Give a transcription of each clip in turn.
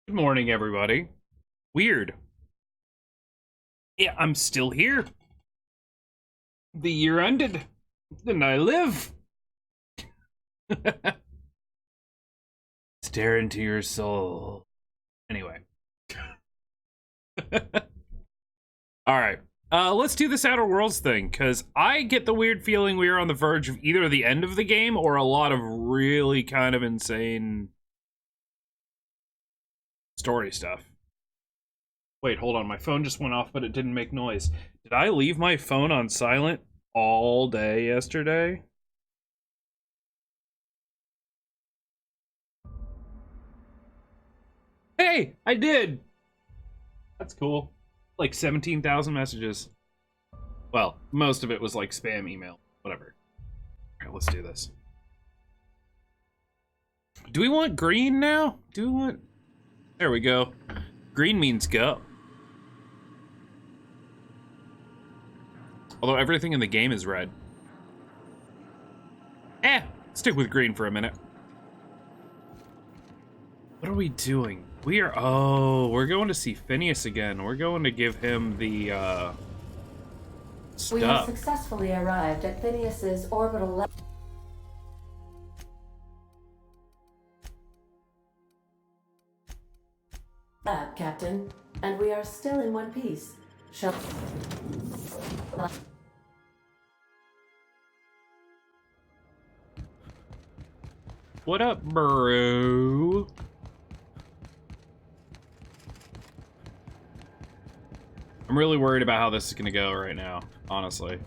Good morning, everybody. Weird. Yeah, I'm still here. The year ended, and I live. Stare into your soul. Anyway. All right. Let's do this Outer Worlds thing, because I get the weird feeling we are on the verge of either the end of the game or a lot of really kind of insane story stuff. Wait, hold on. My phone just went off, but it didn't make noise. Did I leave my phone on silent all day yesterday? Hey, I did! That's cool. Like 17,000 messages. Well, most of it was like spam email. Whatever. Alright, let's do this. Do we want green now? Do we want... There we go. Green means go. Although everything in the game is red. Stick with green for a minute. What are we doing? We are... Oh, we're going to see Phineas again. We're going to give him the, stuff. We have successfully arrived at Phineas's orbital lab, Captain, and we are still in one piece. Shall... What up, bro? I'm really worried about how this is gonna go right now, honestly.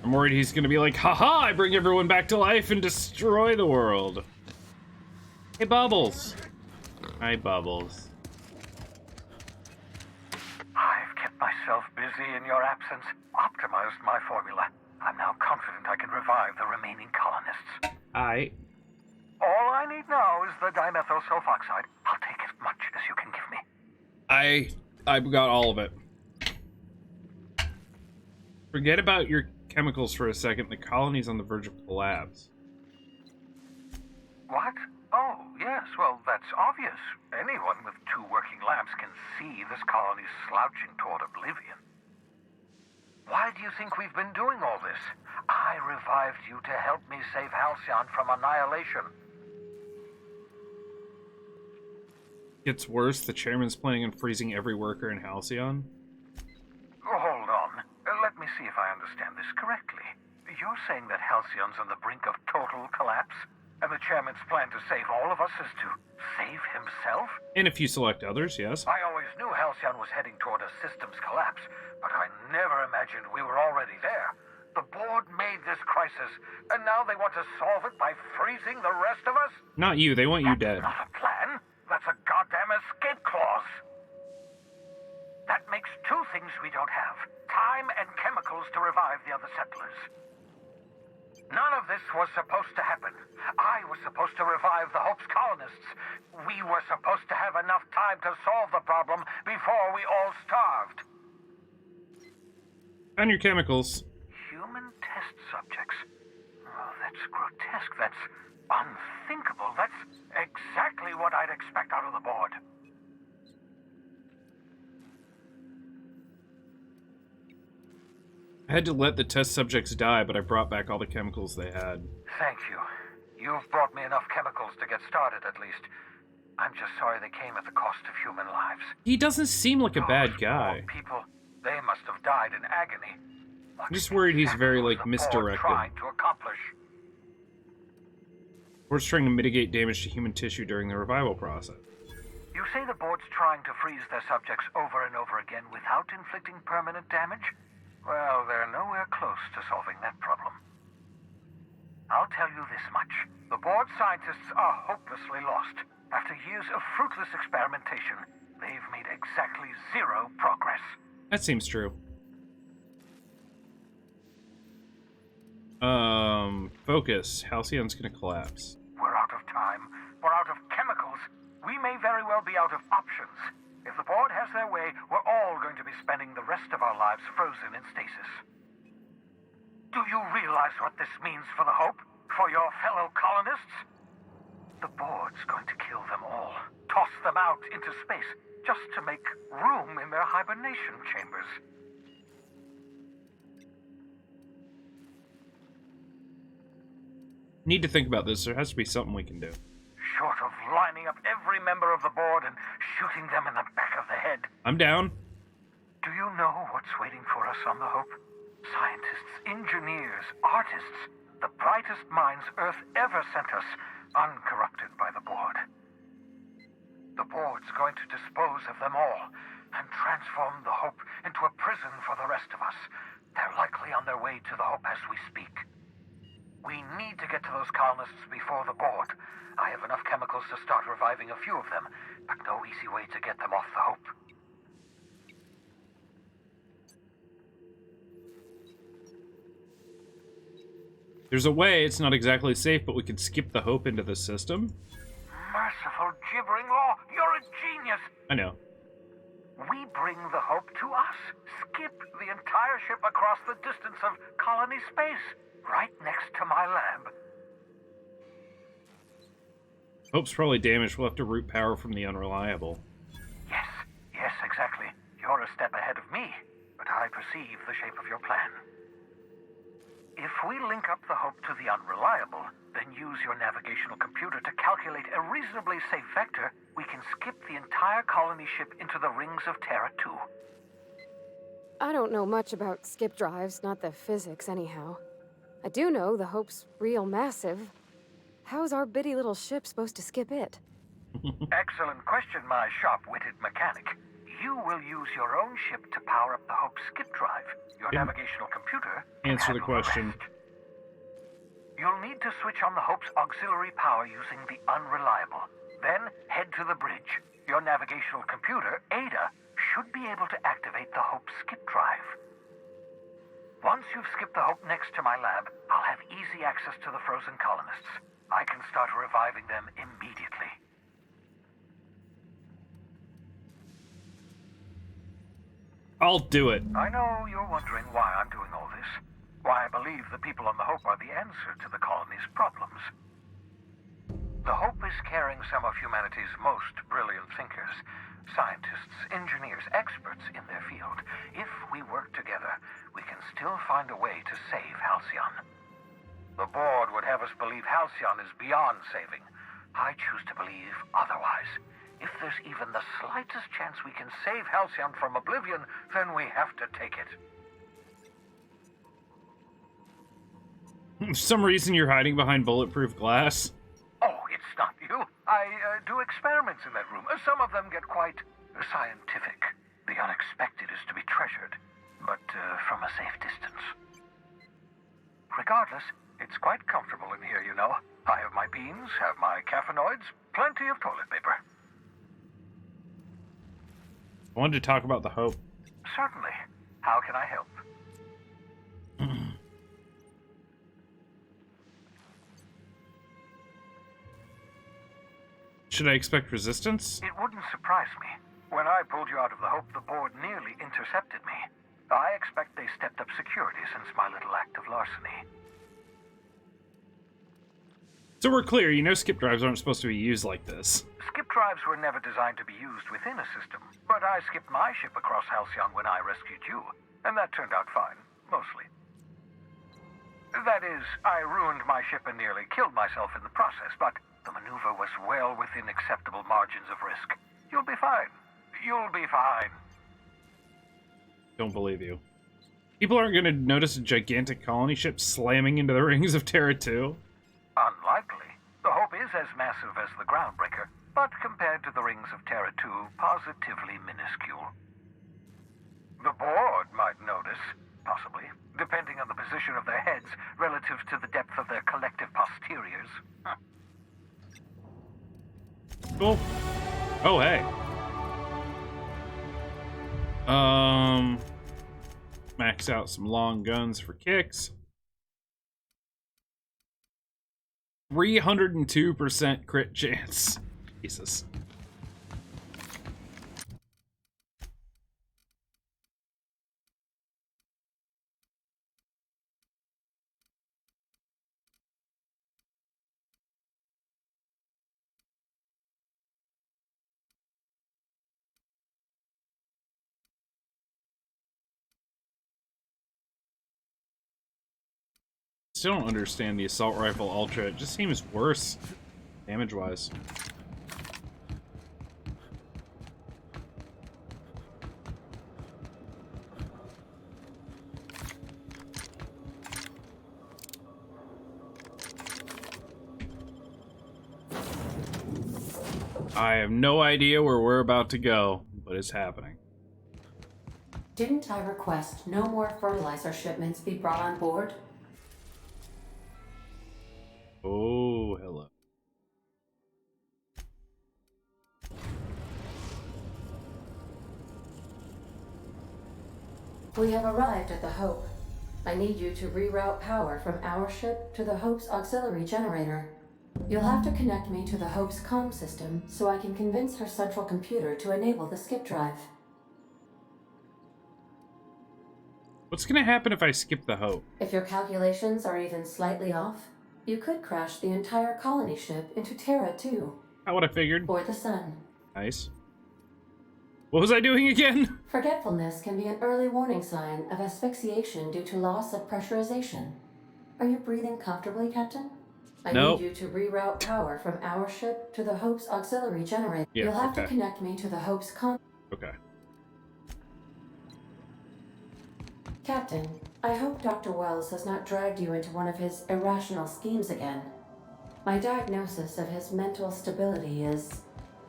I'm worried he's gonna be like, haha, I bring everyone back to life and destroy the world. Hey, Bubbles. Hi, Bubbles. I've kept myself busy in your absence, optimized my formula. I'm now confident I can revive the remaining colonists. All I need now is the dimethyl sulfoxide. I'll take as much as you can give me. I've got all of it. Forget about your chemicals for a second. The colony's on the verge of collapse. What? Oh, yes, well, that's obvious. Anyone with two working labs can see this colony's slouching toward oblivion. Why do you think we've been doing all this? I revived you to help me save Halcyon from annihilation. Gets worse. The chairman's planning on freezing every worker in Halcyon. Hold on. Let me see if I understand this correctly. You're saying that Halcyon's on the brink of total collapse, and the chairman's plan to save all of us is to save himself? And if you select others, yes. I always knew Halcyon was heading toward a systems collapse, but I never imagined we were already there. The board made this crisis, and now they want to solve it by freezing the rest of us? Not you. They want you dead. That's not a plan. That's a goddamn escape clause. That makes two things we don't have. Time and chemicals to revive the other settlers. None of this was supposed to happen. I was supposed to revive the Hope's colonists. We were supposed to have enough time to solve the problem before we all starved. And your chemicals. Human test subjects. Oh, that's grotesque. That's unthinkable. That's exactly what I'd expect out of the board. I had to let the test subjects die, but I brought back all the chemicals they had. Thank you. You've brought me enough chemicals to get started, at least. I'm just sorry they came at the cost of human lives. He doesn't seem like a bad guy. People, they must have died in agony. I'm just worried he's very, like, misdirected. Trying to accomplish. Board's trying to mitigate damage to human tissue during the revival process. You say the board's trying to freeze their subjects over and over again without inflicting permanent damage? Well, they're nowhere close to solving that problem. I'll tell you this much. The board scientists are hopelessly lost. After years of fruitless experimentation, they've made exactly zero progress. That seems true. Focus. Halcyon's gonna collapse. We're out of time. We're out of chemicals. We may very well be out of options. If the board has their way, we're all going to be spending the rest of our lives frozen in stasis. Do you realize what this means for the Hope? For your fellow colonists? The board's going to kill them all. Toss them out into space, just to make room in their hibernation chambers. Need to think about this. There has to be something we can do. Short of lining up every member of the board and shooting them in the back of the head. I'm down. Do you know what's waiting for us on the Hope? Scientists, engineers, artists, the brightest minds Earth ever sent us, uncorrupted by the board. The board's going to dispose of them all and transform the Hope into a prison for the rest of us. They're likely on their way to the Hope as we speak. We need to get to those colonists before the board. I have enough chemicals to start reviving a few of them, but no easy way to get them off the Hope. There's a way. It's not exactly safe, but we could skip the Hope into the system. Merciful gibbering law, you're a genius! I know. We bring the Hope to us. Skip the entire ship across the distance of colony space, right next to my lab. Hope's probably damaged. We'll have to route power from the unreliable. Yes, exactly. You're a step ahead of me, but I perceive the shape of your plan. If we link up the Hope to the unreliable, then use your navigational computer to calculate a reasonably safe vector, we can skip the entire colony ship into the rings of Terra 2. I don't know much about skip drives, not the physics anyhow. I do know the Hope's real massive. How's our bitty little ship supposed to skip it? Excellent question, my sharp-witted mechanic. You will use your own ship to power up the Hope's skip drive. Your navigational computer can Answer the handle question. rest. You'll need to switch on the Hope's auxiliary power using the unreliable. Then head to the bridge. Your navigational computer, Ada, should be able to activate the Hope's skip drive. Once you've skipped the Hope next to my lab, I'll have easy access to the frozen colonists. I can start reviving them immediately. I'll do it. I know you're wondering why I'm doing all this. Why I believe the people on the Hope are the answer to the colony's problems. The Hope is carrying some of humanity's most brilliant thinkers, scientists, engineers, experts in their field. If we work together, we can still find a way to save Halcyon. The board would have us believe Halcyon is beyond saving. I choose to believe otherwise. If there's even the slightest chance we can save Halcyon from oblivion, then we have to take it. For some reason you're hiding behind bulletproof glass. Oh, it's not you. I do experiments in that room. Some of them get quite scientific. The unexpected is to be treasured, but from a safe distance. Regardless, it's quite comfortable in here, you know. I have my beans, have my caffeinoids, plenty of toilet paper. I wanted to talk about the Hope. Certainly. How can I help? Should I expect resistance? It wouldn't surprise me. When I pulled you out of the Hope, the board nearly intercepted me. I expect they stepped up security since my little act of larceny. So we're clear, you know skip drives aren't supposed to be used like this. Skip drives were never designed to be used within a system, but I skipped my ship across Halcyon when I rescued you, and that turned out fine, mostly. That is, I ruined my ship and nearly killed myself in the process, but the maneuver was well within acceptable margins of risk. You'll be fine. You'll be fine. Don't believe you. People aren't going to notice a gigantic colony ship slamming into the rings of Terra 2. Unlikely. The Hope is as massive as the Groundbreaker, but compared to the rings of Terra 2, positively minuscule. The board might notice, possibly, depending on the position of their heads relative to the depth of their collective posteriors. Cool. Oh, hey. Max out some long guns for kicks. 302% crit chance. Jesus. Still don't understand the assault rifle ultra. It just seems worse, damage-wise. I have no idea where we're about to go, but it's happening. Didn't I request no more fertilizer shipments be brought on board? Oh, hello. We have arrived at the Hope. I need you to reroute power from our ship to the Hope's auxiliary generator. You'll have to connect me to the Hope's comm system so I can convince her central computer to enable the skip drive. What's gonna happen if I skip the Hope? If your calculations are even slightly off, you could crash the entire colony ship into Terra 2. Not what I figured. Or the Sun. Nice. What was I doing again? Forgetfulness can be an early warning sign of asphyxiation due to loss of pressurization. Are you breathing comfortably, Captain? I Nope. need you to reroute power from our ship to the Hope's auxiliary generator. Yeah, You'll have to okay. connect me to the Hope's Okay. Captain, I hope Dr. Wells has not dragged you into one of his irrational schemes again. My diagnosis of his mental stability is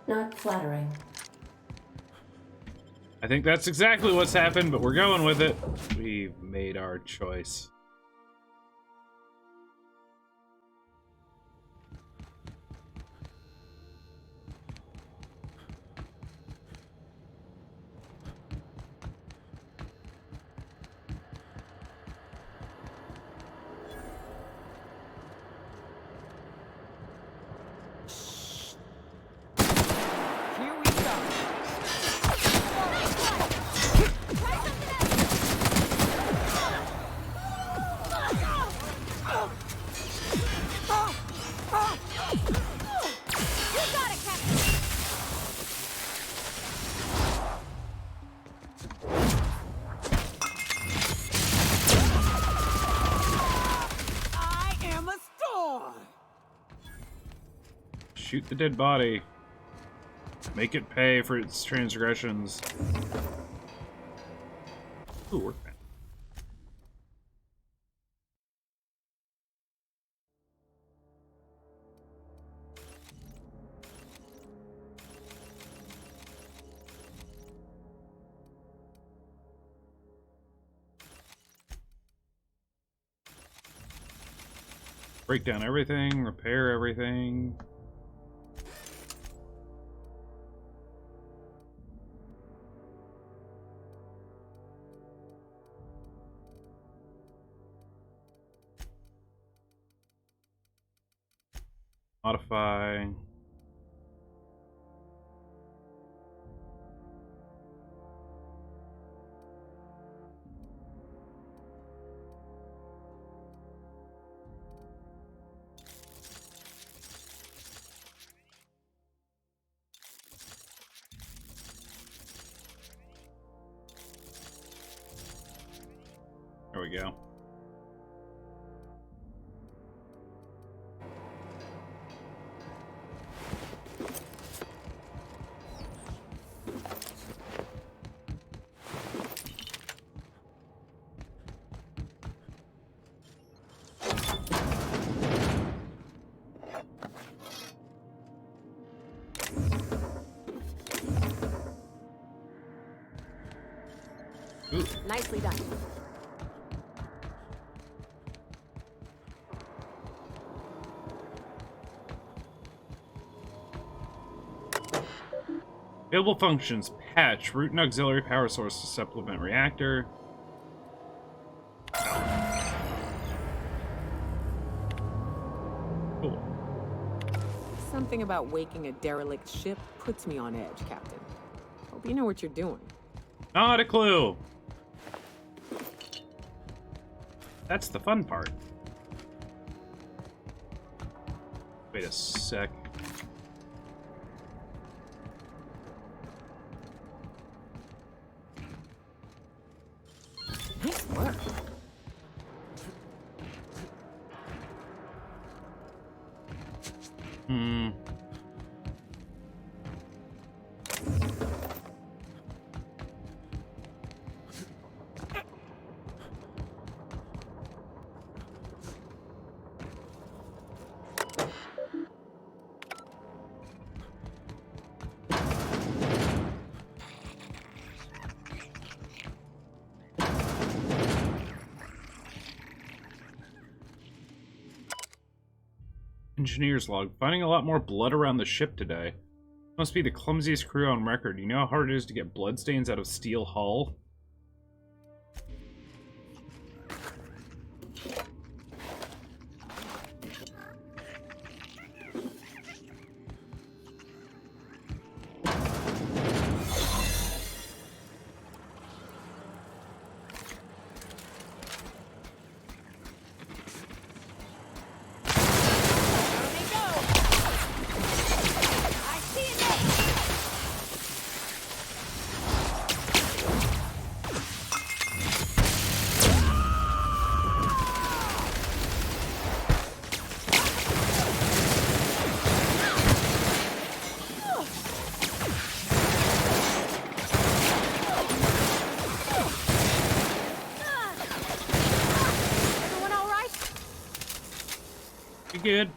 not flattering. I think that's exactly what's happened, but we're going with it. We've made our choice. Here we go. I am a storm. Shoot the dead body. Make it pay for its transgressions. Ooh, workbench. Break down everything, repair everything. Modify. There we go. Ooh. Nicely done. Available functions: patch, root and auxiliary power source to supplement reactor. Cool. Something about waking a derelict ship puts me on edge, Captain. Hope you know what you're doing. Not a clue. That's the fun part. Wait a sec. Nice work. Hmm. Engineer's log. Finding a lot more blood around the ship today. Must be the clumsiest crew on record. You know how hard it is to get bloodstains out of steel hull? You good?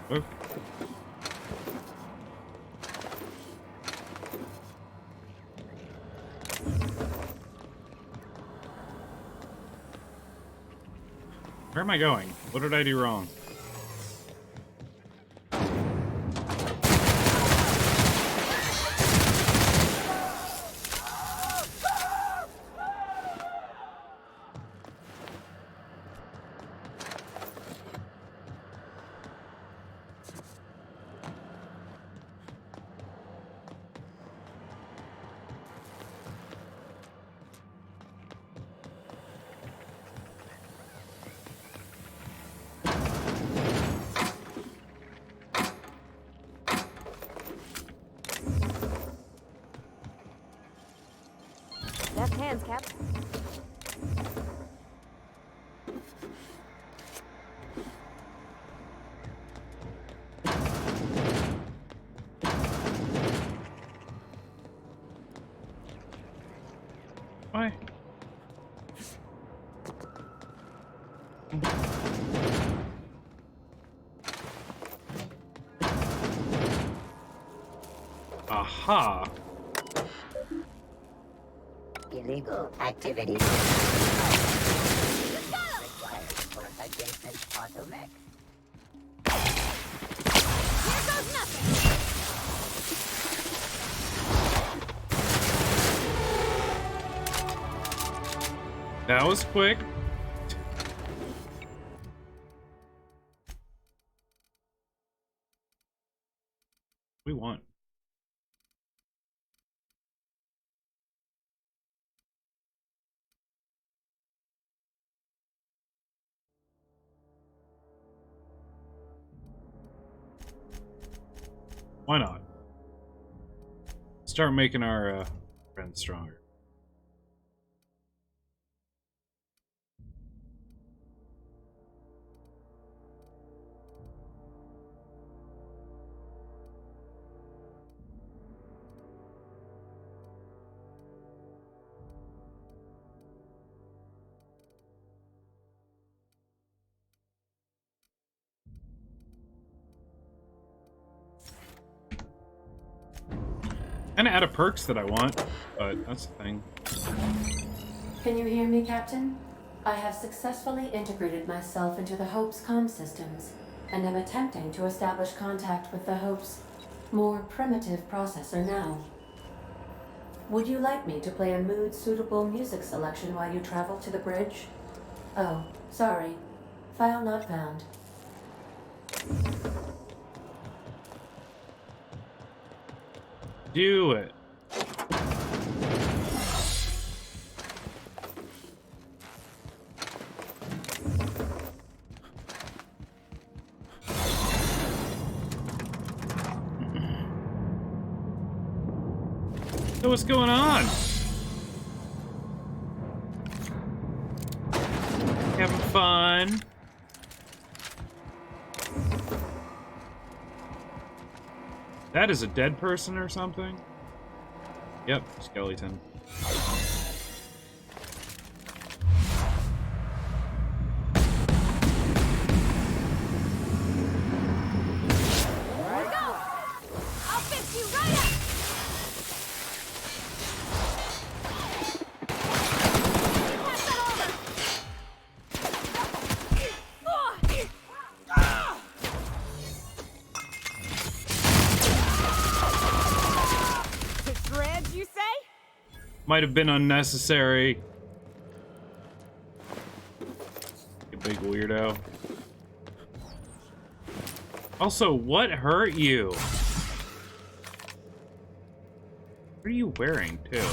Oh. Where am I going? What did I do wrong? Left hands, Cap. Why? Aha! Illegal activity. Required for adjacent automech. Here goes nothing! That was quick. We won. Why not? Start making our friends stronger. Kinda out of perks that I want, but that's the thing. Can you hear me, Captain? I have successfully integrated myself into the Hope's comm systems, and am attempting to establish contact with the Hope's more primitive processor now. Would you like me to play a mood-suitable music selection while you travel to the bridge? Oh, sorry. File not found. Do it. So what's going on? Having fun. That is a dead person or something? Yep, skeleton. Might have been unnecessary. You big weirdo. Also, what hurt you? What are you wearing, too?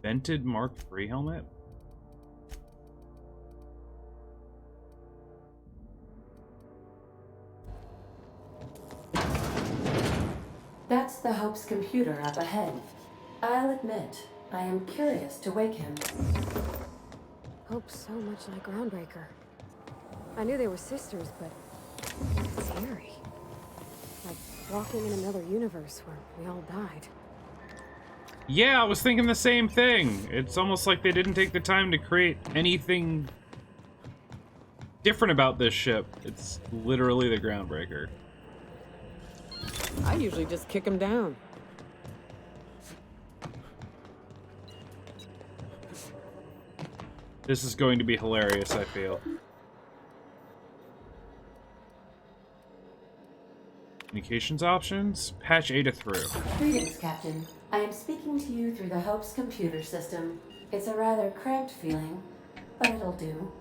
Vented Mark III helmet? That's the Hope's computer up ahead. I'll admit, I am curious to wake him. Hope's so much like Groundbreaker. I knew they were sisters, but it's scary. Like walking in another universe where we all died. Yeah, I was thinking the same thing. It's almost like they didn't take the time to create anything different about this ship. It's literally the Groundbreaker. I usually just kick him down. This is going to be hilarious, I feel. Communications options? Patch Ada through. Greetings, Captain. I am speaking to you through the Hope's computer system. It's a rather cramped feeling, but it'll do.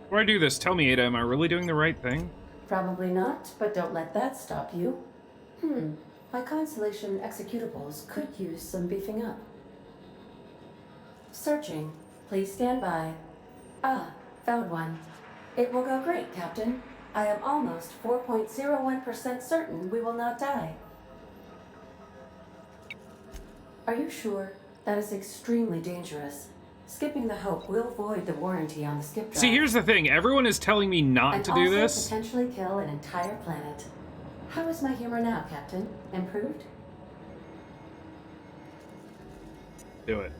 Before I do this, tell me, Ada, am I really doing the right thing? Probably not, but don't let that stop you. My Constellation executables could use some beefing up. Searching. Please stand by. Ah, found one. It will go great, Captain. I am almost 4.01% certain we will not die. Are you sure? That is extremely dangerous. Skipping the Hope will void the warranty on the skip drive. See, here's the thing. Everyone is telling me not and to do also this. potentially kill an entire planet. How is my humor now, Captain? Improved? Do it.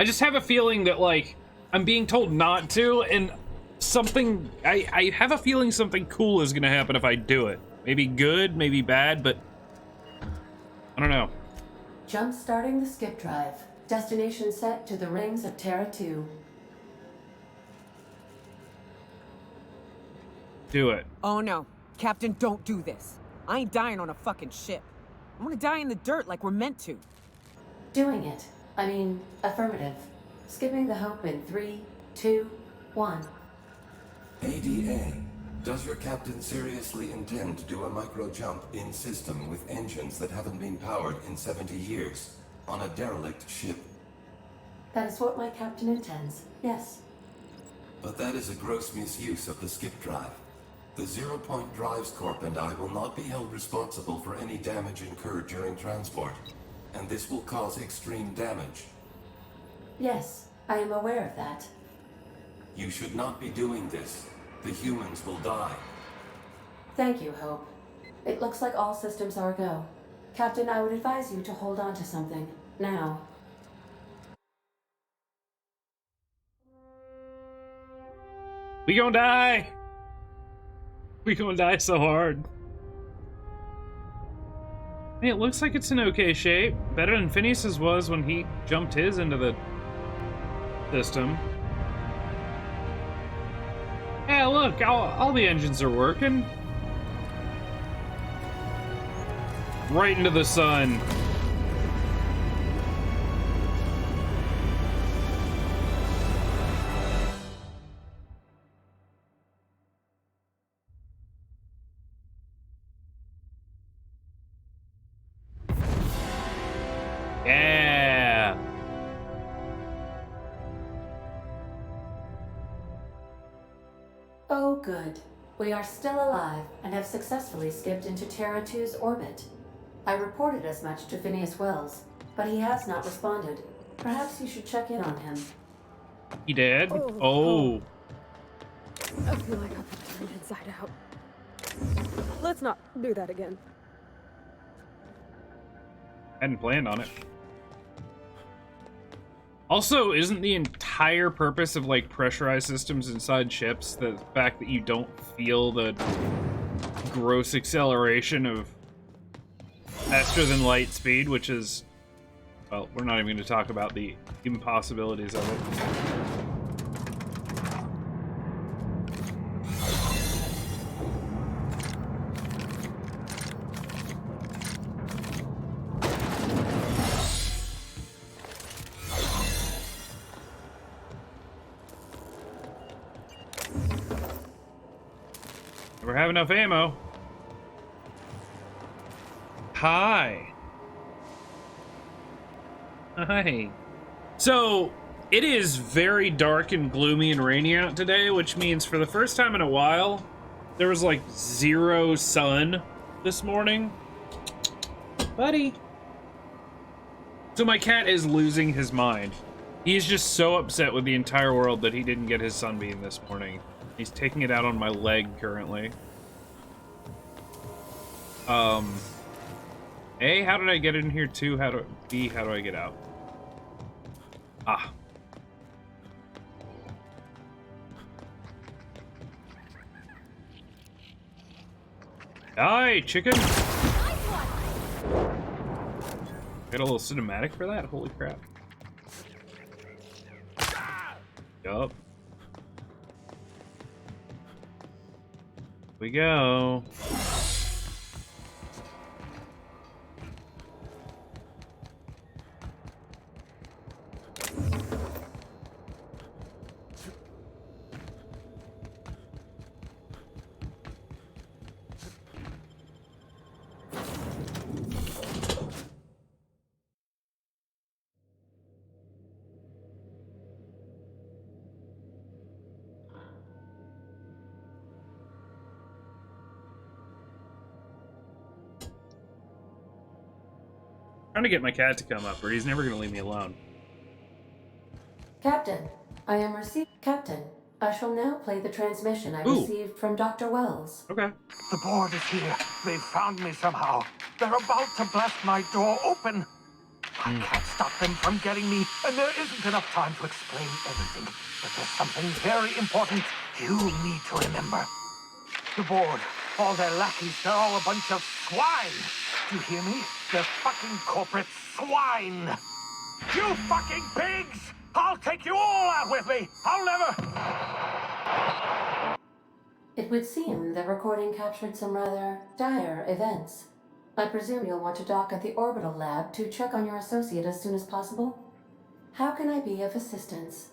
I just have a feeling that, like, I'm being told not to, and something... I have a feeling something cool is gonna happen if I do it. Maybe good, maybe bad, but... I don't know. Jump starting the skip drive. Destination set to the rings of Terra 2. Do it. Oh no. Captain, don't do this. I ain't dying on a fucking ship. I'm gonna die in the dirt like we're meant to. Doing it. I mean, affirmative. Skipping the Hope in 3, 2, 1. ADA, does your captain seriously intend to do a micro jump in system with engines that haven't been powered in 70 years on a derelict ship? That is what my captain intends, yes. But that is a gross misuse of the skip drive. The Zero Point Drives Corp and I will not be held responsible for any damage incurred during transport, and this will cause extreme damage. Yes, I am aware of that. You should not be doing this. The humans will die. Thank you, Hope. It looks like all systems are go. Captain, I would advise you to hold on to something. Now. We gonna die! We gonna die so hard. Hey, it looks like it's in okay shape. Better than Phineas's was when he jumped his into the system. Yeah, look, all the engines are working. Right into the sun. We are still alive and have successfully skipped into Terra 2's orbit. I reported as much to Phineas Wells, but he has not responded. Perhaps you should check in on him. He did? Oh. Oh. I feel like I've been turned inside out. Let's not do that again. Hadn't planned on it. Also, isn't the entire purpose of like pressurized systems inside ships the fact that you don't feel the gross acceleration of faster than light speed, which is, well, we're not even going to talk about the impossibilities of it. Never have enough ammo. Hi. Hi. So, it is very dark and gloomy and rainy out today, which means for the first time in a while, there was like 0 sun this morning. Buddy. So my cat is losing his mind. He's just so upset with the entire world that he didn't get his sunbeam this morning. He's taking it out on my leg currently. A, how did I get in here? 2, B, how do I get out? Ah. Die, chicken! Got a little cinematic for that? Holy crap. Yup. We go. Trying to get my cat to come up, or he's never going to leave me alone. Captain, Captain, I shall now play the transmission I received from Dr. Wells. Okay. The board is here. They've found me somehow. They're about to blast my door open. I can't stop them from getting me, and there isn't enough time to explain everything. But there's something very important you need to remember. The board, all their lackeys, they're all a bunch of swine. Do you hear me? They're fucking corporate swine. You fucking pigs! I'll take you all out with me. I'll never... It would seem the recording captured some rather dire events. I presume you'll want to dock at the orbital lab to check on your associate as soon as possible. How can I be of assistance?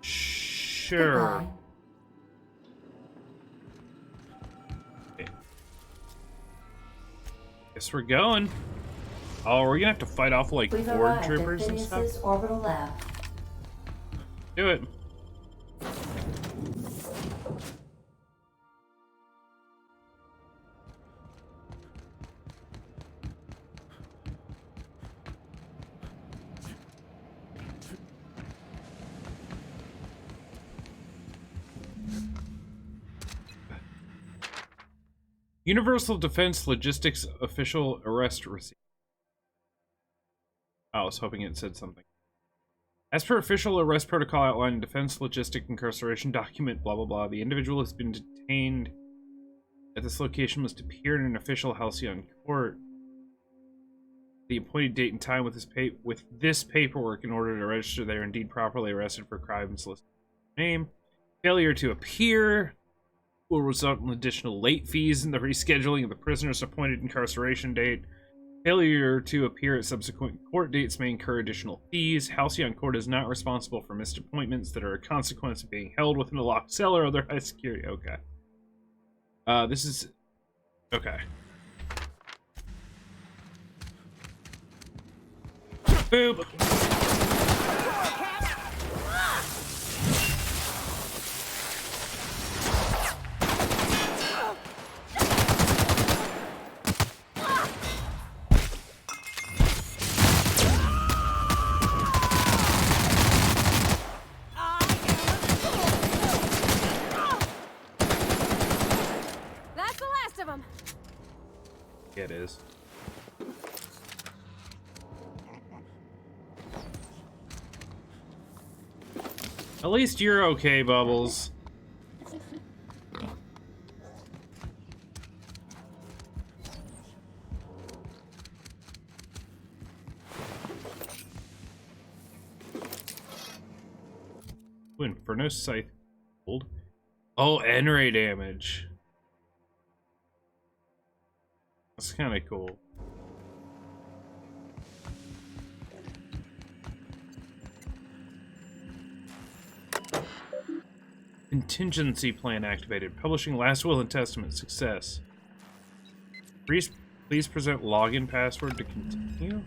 Sure. Goodbye. Guess we're going. Oh, we're gonna have to fight off like We've board arrived troopers at and stuff. Phineas's orbital lab. Do it. Universal Defense Logistics Official Arrest Receipt. I was hoping it said something. As per official arrest protocol outlined in Defense Logistic Incarceration Document, blah blah blah, the individual has been detained at this location, must appear in an official halcyon court the appointed date and time with this paperwork in order to register they are indeed properly arrested for crimes listed in the name. Failure to appear will result in additional late fees in the rescheduling of the prisoner's appointed incarceration date. Failure to appear at subsequent court dates may incur additional fees. Halcyon Court is not responsible for missed appointments that are a consequence of being held within a locked cell or other high security. Okay. This is... Okay. Boop! Yeah, it is. At least you're okay, Bubbles. Ooh, Inferno Scythe gold. Oh, N-ray damage. That's kind of cool. Contingency plan activated. Publishing Last Will and Testament. Success. Please present login password to continue.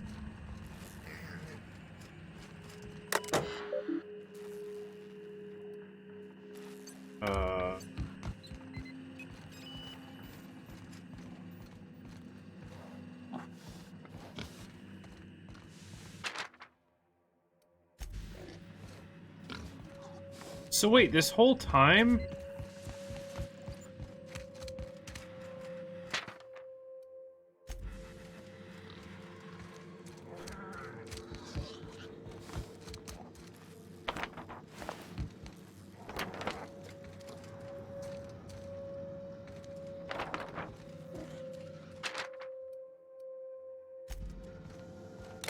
So wait, this whole time?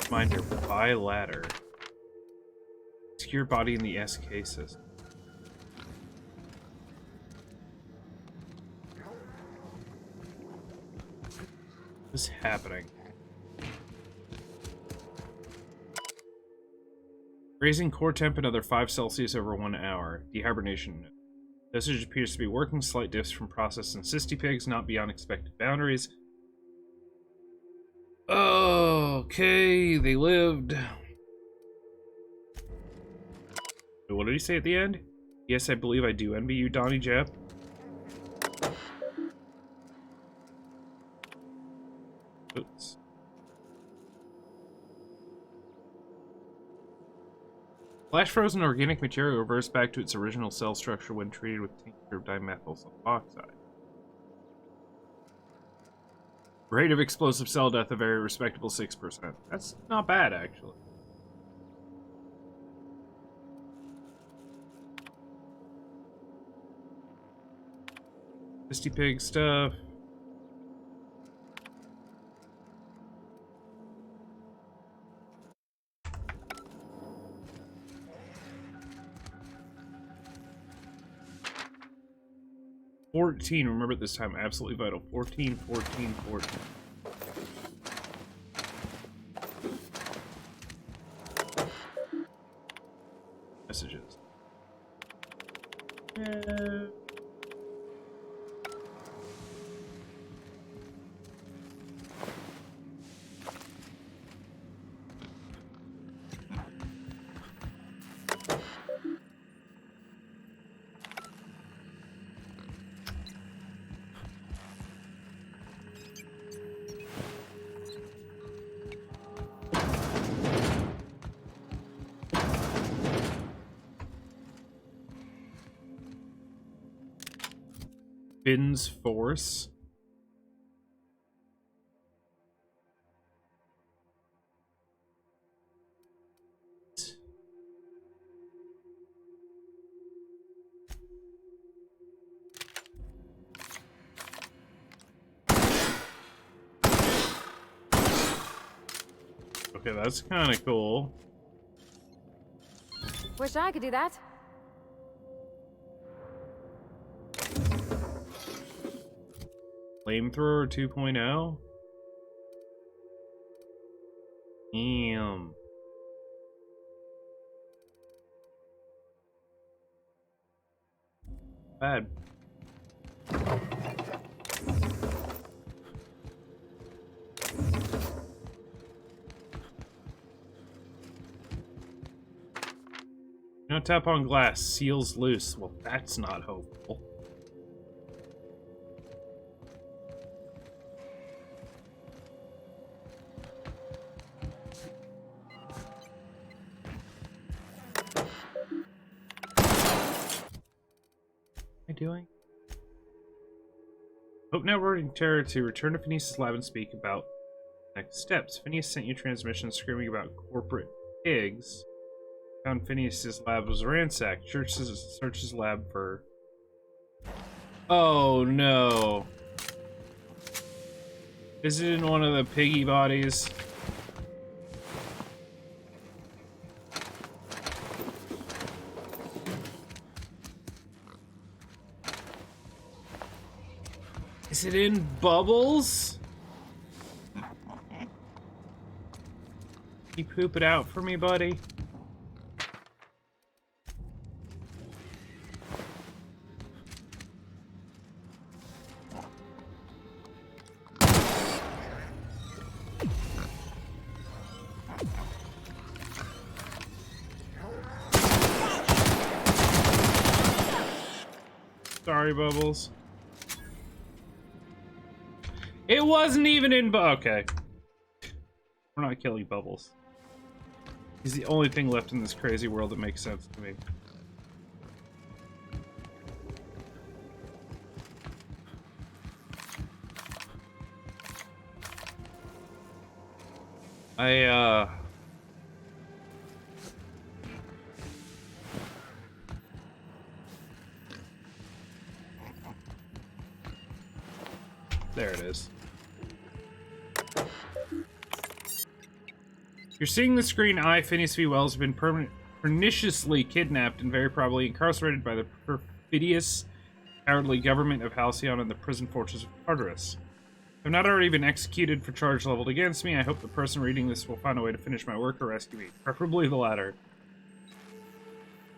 Reminder, buy ladder. Secure body in the SK system. What's happening? Raising core temp another 5 Celsius over 1 hour. Dehibernation. Dosage appears to be working. Slight diffs from process and cysty pigs, not beyond expected boundaries. Okay, they lived. What did he say at the end? Yes, I believe I do envy you, Donnie Jep. Oops. Flash frozen organic material reverts back to its original cell structure when treated with tincture of dimethyl sulfoxide. Rate of explosive cell death a very respectable 6%. That's not bad, actually. Misty pig stuff. Remember this time, absolutely vital. 14. Messages. Finn's Force. Okay, that's kind of cool. Wish I could do that. Flamethrower 2.0? Damn. Bad. No tap on glass. Seals loose. Well, that's not hopeful. Doing? Hope now wording Terror to return to Phineas' lab and speak about next steps. Phineas sent you transmissions screaming about corporate pigs. Found Phineas' lab was ransacked. Search his lab for... Oh no. Is it in one of the piggy bodies? Is it in Bubbles? You poop it out for me, buddy? Sorry, Bubbles. It wasn't even in okay. We're not killing Bubbles. He's the only thing left in this crazy world that makes sense to me. There it is. You're seeing the screen. I, Phineas V. Wells, have been perniciously kidnapped and very probably incarcerated by the perfidious, cowardly government of Halcyon and the prison fortress of Tartarus. If not already been executed for charge leveled against me, I hope the person reading this will find a way to finish my work or rescue me. Preferably the latter.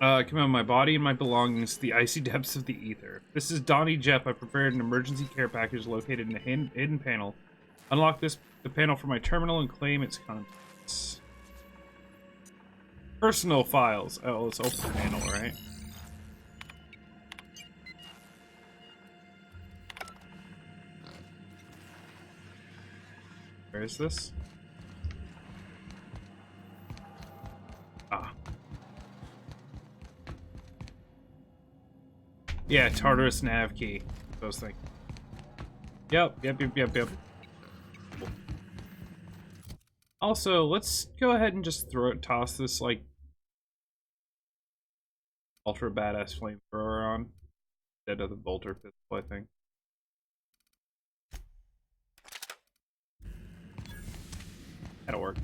Command my body and my belongings to the icy depths of the ether. This is Donnie Jepp. I prepared an emergency care package located in a hidden panel. Unlock the panel from my terminal and claim its contents. Personal files. Oh, let's open the panel, right? Where is this? Ah. Yeah, Tartarus nav key. Those things. Yep. Also, let's go ahead and just toss this, like, ultra badass flamethrower on. Instead of the bolter pistol, I think. That'll work.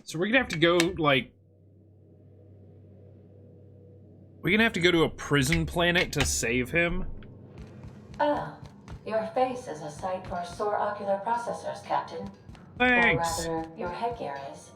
So we're gonna have to go, like... We're gonna have to go to a prison planet to save him? Ah, your face is a sight for sore ocular processors, Captain. Thanks! Or rather, your headgear is.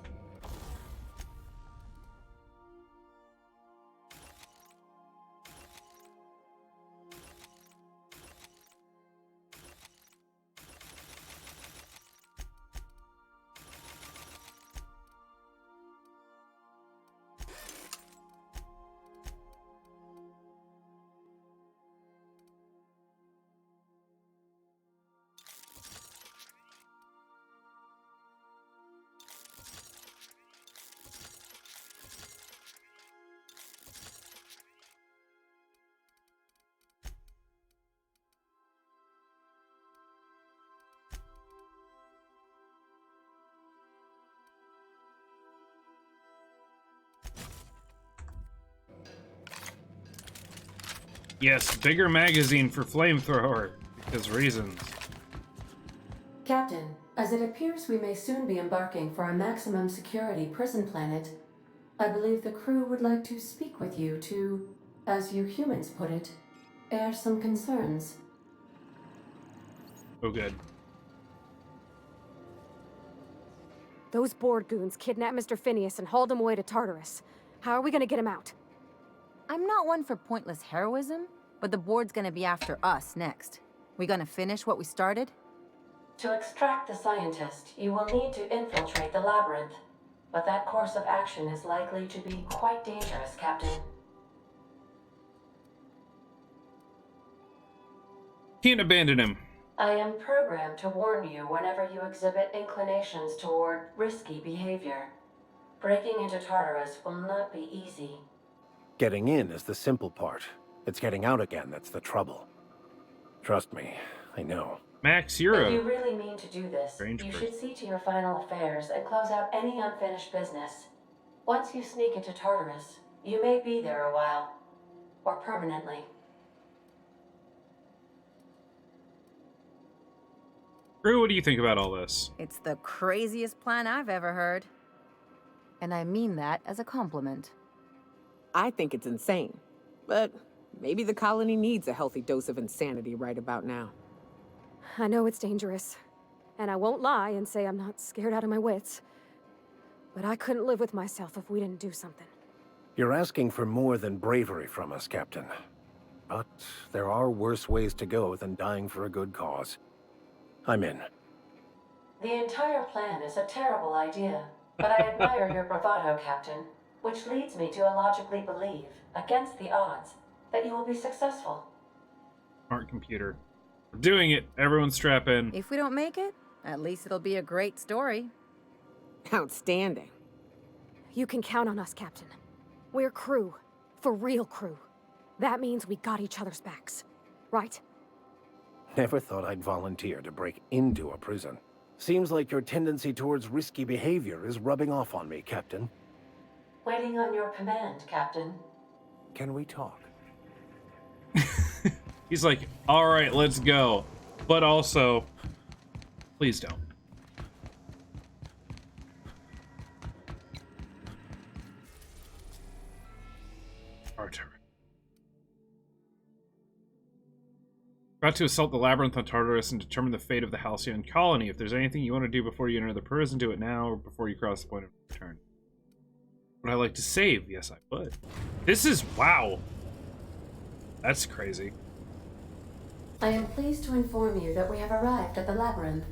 Yes, bigger magazine for flamethrower, because reasons. Captain, as it appears we may soon be embarking for a maximum security prison planet, I believe the crew would like to speak with you to, as you humans put it, air some concerns. Oh, good. Those board goons kidnapped Mr. Phineas and hauled him away to Tartarus. How are we gonna get him out? I'm not one for pointless heroism, but the board's gonna be after us next. We gonna finish what we started? To extract the scientist, you will need to infiltrate the labyrinth. but that course of action is likely to be quite dangerous, Captain. Can't abandon him. I am programmed to warn you whenever you exhibit inclinations toward risky behavior. Breaking into Tartarus will not be easy. Getting in is the simple part. It's getting out again that's the trouble. Trust me, I know. Max, you're If you a really mean to do this, strange you person. should see to your final affairs and close out any unfinished business. Once you sneak into Tartarus, you may be there a while. Or permanently. Drew, what do you think about all this? It's the craziest plan I've ever heard. And I mean that as a compliment. I think it's insane. But maybe the colony needs a healthy dose of insanity right about now. I know it's dangerous. And I won't lie and say I'm not scared out of my wits. But I couldn't live with myself if we didn't do something. You're asking for more than bravery from us, Captain. But there are worse ways to go than dying for a good cause. I'm in. The entire plan is a terrible idea, but I admire your bravado, Captain, which leads me to illogically believe, against the odds, that you will be successful. Smart computer. We're doing it. Everyone strap in. If we don't make it, at least it'll be a great story. Outstanding. You can count on us, Captain. We're crew. For real crew. That means we got each other's backs. Right? Never thought I'd volunteer to break into a prison. Seems like your tendency towards risky behavior is rubbing off on me, Captain. Waiting on your command, Captain. Can we talk? He's like, all right, let's go. But also, please don't. Our turn. About to assault the labyrinth on Tartarus and determine the fate of the Halcyon colony. If there's anything you want to do before you enter the prison, do it now or before you cross the point of return. Would I like to save? Yes, I would. This is, wow. That's crazy. I am pleased to inform you that we have arrived at the labyrinth.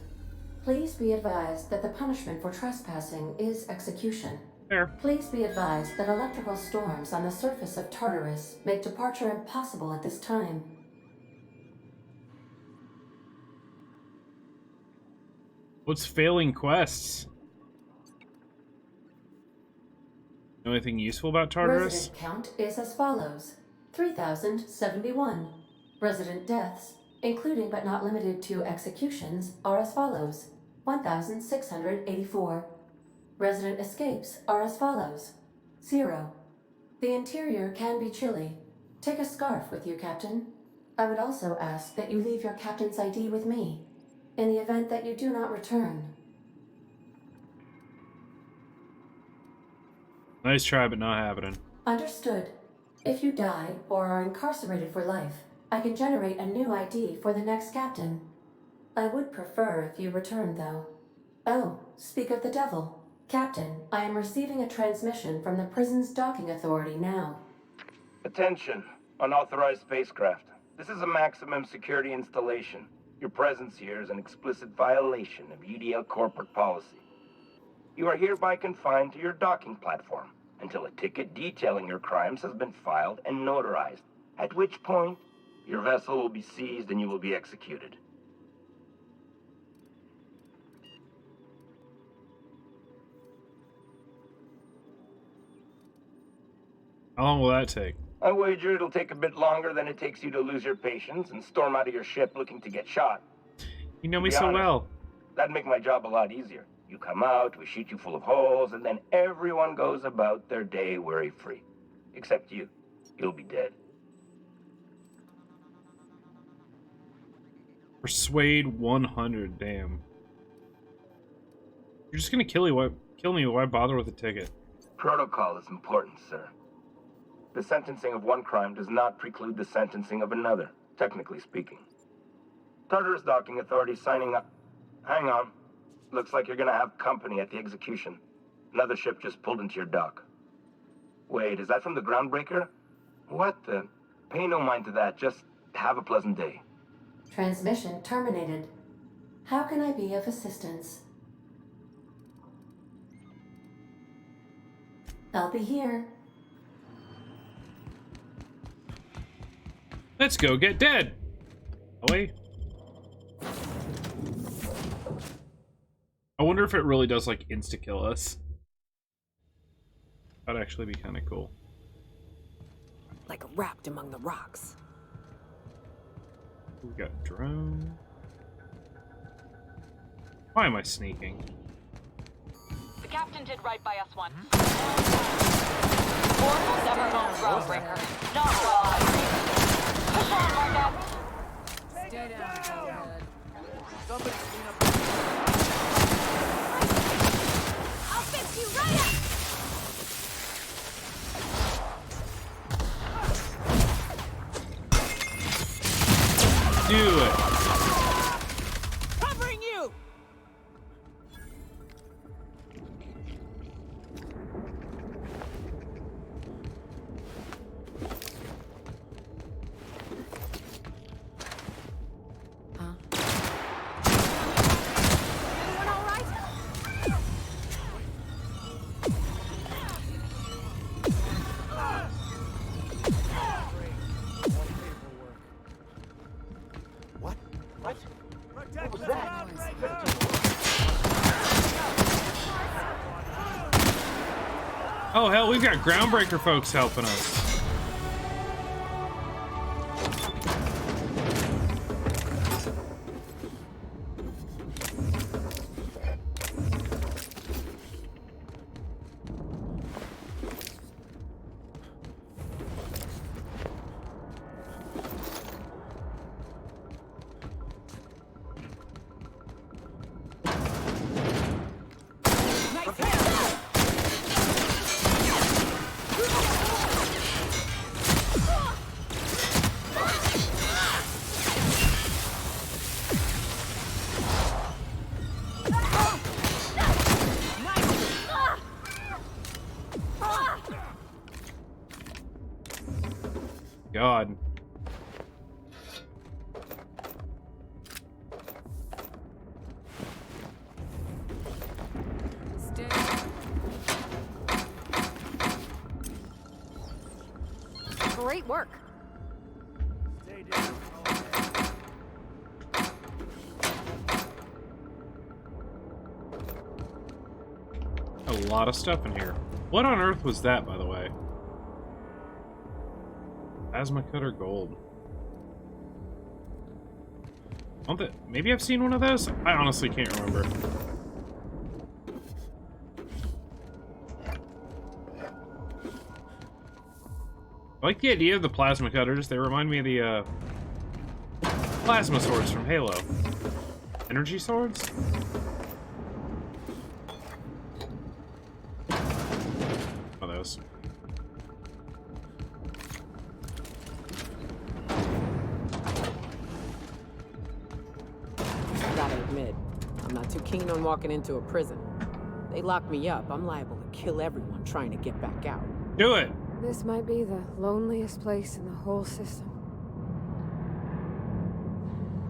Please be advised that the punishment for trespassing is execution. Fair. Please be advised that electrical storms on the surface of Tartarus make departure impossible at this time. What's failing quests? Know anything useful about Tartarus? Resident count is as follows: 3,071. Resident deaths, including but not limited to executions, are as follows: 1,684. Resident escapes are as follows: 0. The interior can be chilly. Take a scarf with you, Captain. I would also ask that you leave your captain's ID with me, in the event that you do not return. Nice try, but not happening. Understood. If you die or are incarcerated for life, I can generate a new ID for the next captain. I would prefer if you return, though. Oh, speak of the devil. Captain, I am receiving a transmission from the prison's docking authority now. Attention, unauthorized spacecraft. This is a maximum security installation. Your presence here is an explicit violation of UDL corporate policy. You are hereby confined to your docking platform until a ticket detailing your crimes has been filed and notarized, at which point your vessel will be seized and you will be executed. How long will that take? I wager it'll take a bit longer than it takes you to lose your patience and storm out of your ship looking to get shot. You know me Be so honest, well. That'd make my job a lot easier. You come out, we shoot you full of holes, and then everyone goes about their day worry-free. Except you. You'll be dead. Persuade 100, damn. You're just gonna kill me, why bother with a ticket? Protocol is important, sir. The sentencing of one crime does not preclude the sentencing of another, technically speaking. Tartarus Docking Authority signing up. Hang on. Looks like you're gonna have company at the execution. Another ship just pulled into your dock. Wait, is that from the Groundbreaker? What the? Pay no mind to that, just have a pleasant day. Transmission terminated. How can I be of assistance? I'll be here. Let's go get dead. Away. I wonder if it really does like insta kill us. That'd actually be kind of cool. Like wrapped among the rocks. We got drone. Why am I sneaking? The captain did right by us once. Ford will never own Groundbreaker. Not while I'm here. Push on, Marquette. Stay down, Hellhead. Somebody clean up. I'll fix you right up. Do it. Covering you! Everyone all right? Oh hell, we've got Groundbreaker folks helping us. God. Stay. Great work. Stay down. A lot of stuff in here. What on earth was that, by the way? Plasma cutter gold. Maybe I've seen one of those? I honestly can't remember. I like the idea of the plasma cutters. They remind me of the plasma swords from Halo. Energy swords? Oh, those. Gotta admit, I'm not too keen on walking into a prison. They lock me up, I'm liable to kill everyone trying to get back out. Do it! This might be the loneliest place in the whole system.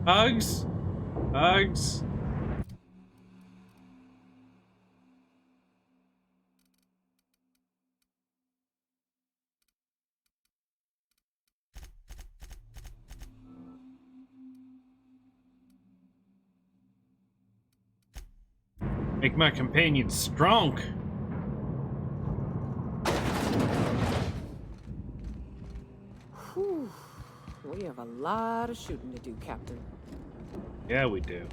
Hugs? Hugs? Make my companion strong. Whew. We have a lot of shooting to do, Captain. Yeah, we do.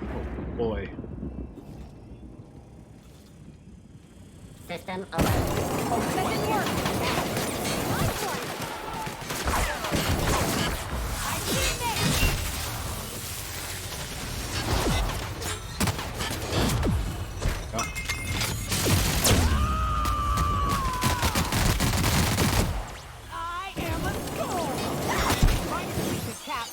Oh boy. System alert. That didn't work. I need this. I am a soul. Trying to reach the cap.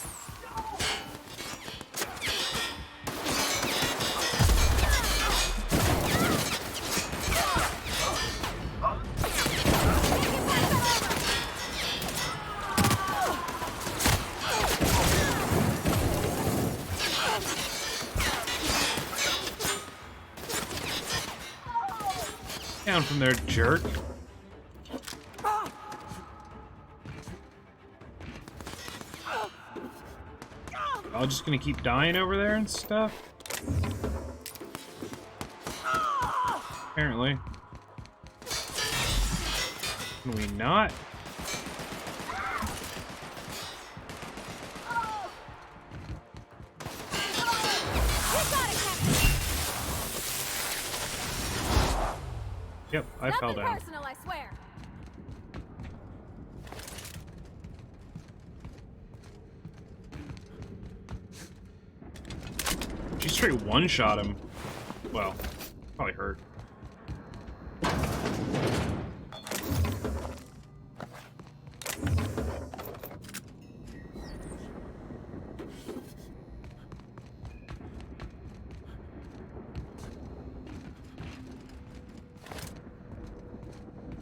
Down from there, jerk. I'm just gonna keep dying over there and stuff. Apparently. Can we not? Yep, I fell down. Personal, I swear. She straight one-shot him. Well, probably hurt.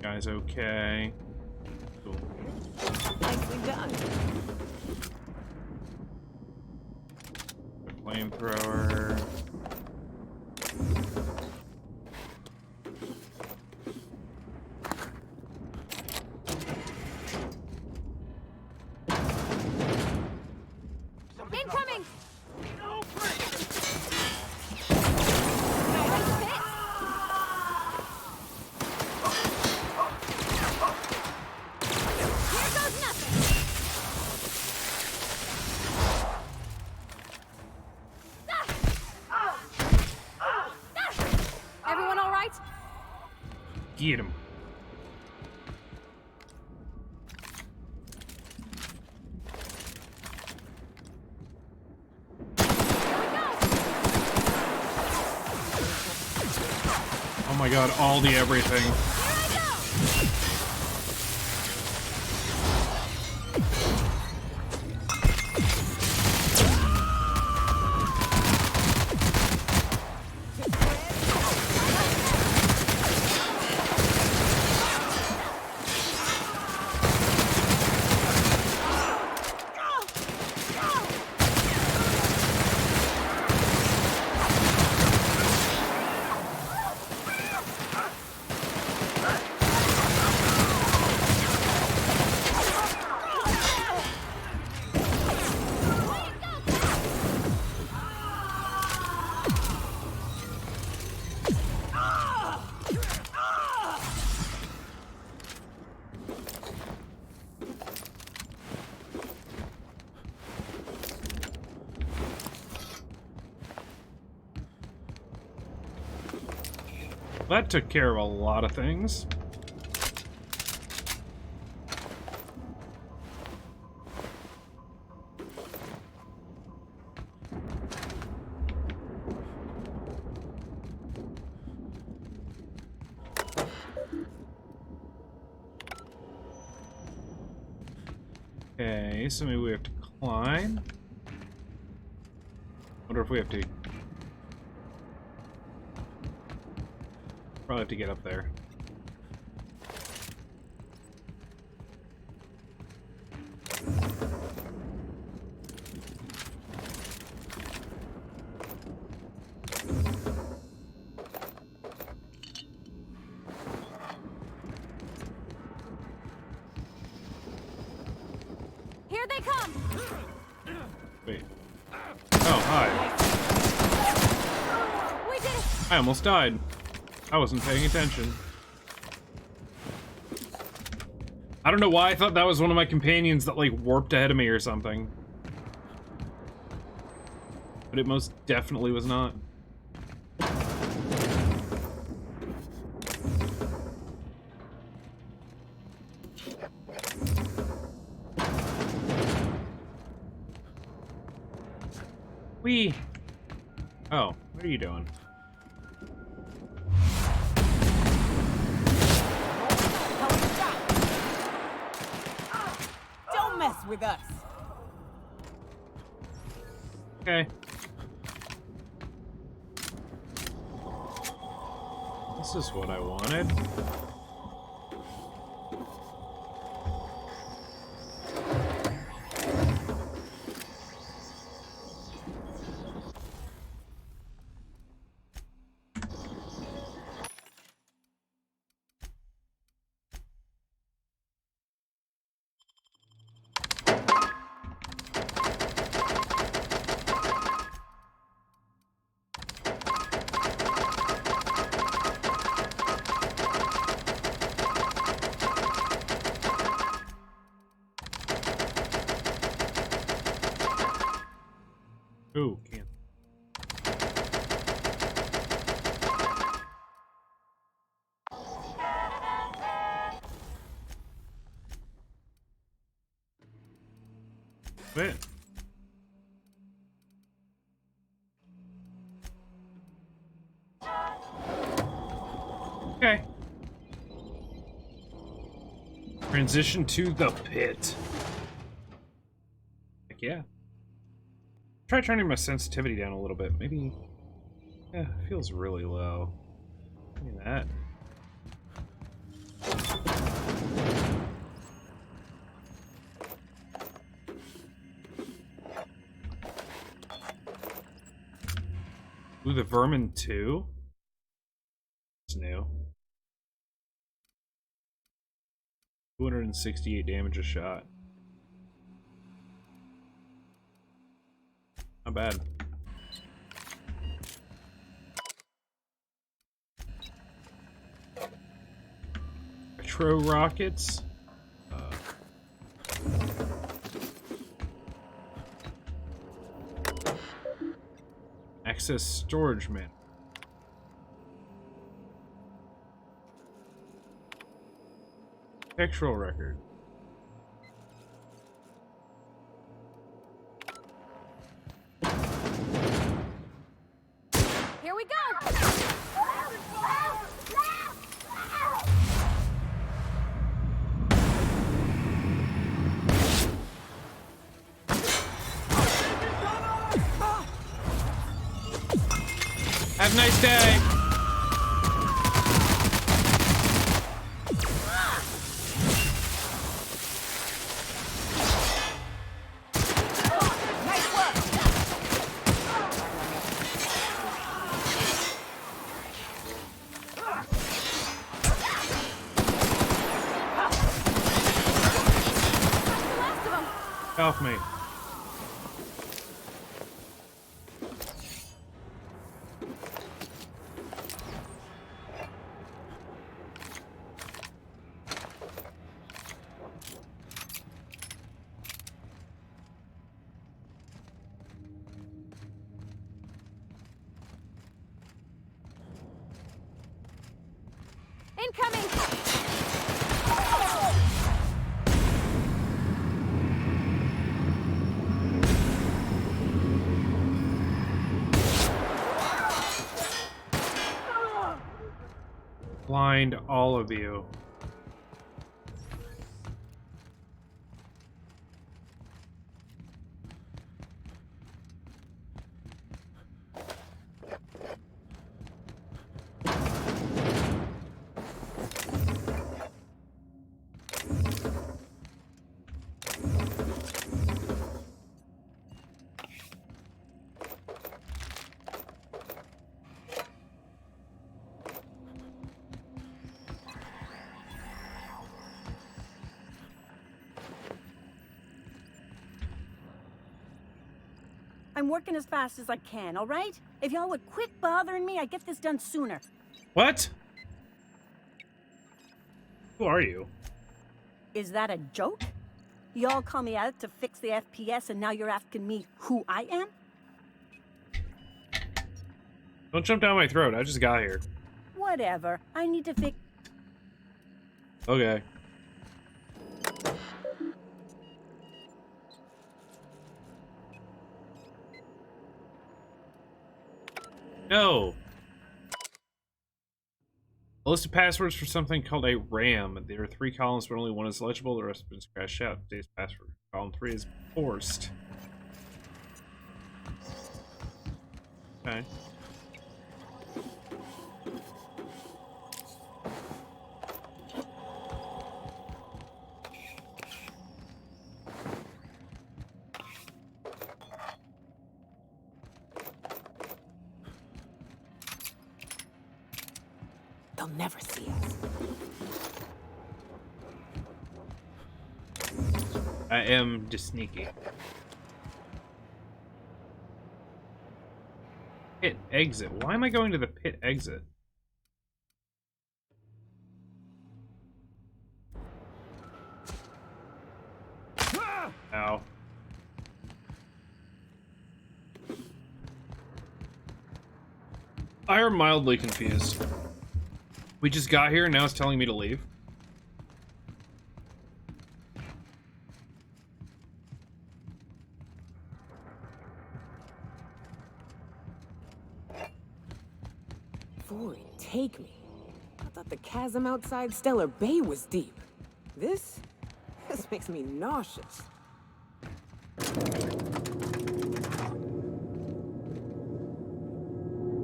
Guy's okay. Cool. Nicely done. The flamethrower. Incoming! Everyone all right? Get him. Oh my god, all the everything. That took care of a lot of things. Okay, so maybe we have to climb. Wonder if we have to. Probably have to get up there. Here they come! Wait. Oh, hi. We did it! I almost died. I wasn't paying attention. I don't know why I thought that was one of my companions that, like, warped ahead of me or something. But it most definitely was not. Whee! Oh, what are you doing? Mess with us. Okay. This is what I wanted. Ooh, can't. Wait. Okay. Transition to the pit. Heck yeah. Try turning my sensitivity down a little bit. Maybe. Yeah, it feels really low. Give me that. Ooh, the Vermin 2? It's new. 268 damage a shot. Not bad. Retro rockets. Access storage man. Textual record. Here we go! Have a nice day. Off me. Incoming! Blind all of you. I'm working as fast as I can, all right? If y'all would quit bothering me, I'd get this done sooner. What? Who are you? Is that a joke? Y'all call me out to fix the FPS and now you're asking me who I am? Don't jump down my throat. I just got here. Whatever. I need to fix... Okay. No. A list of passwords for something called a RAM. There are 3 columns, but only one is legible. The rest have been scratched out. Today's password. Column 3 is forced. Okay. They'll never see us. I am just sneaky. Pit exit. Why am I going to the pit exit? Ow. I am mildly confused. We just got here and now it's telling me to leave. Ford, take me. I thought the chasm outside Stellar Bay was deep. This makes me nauseous.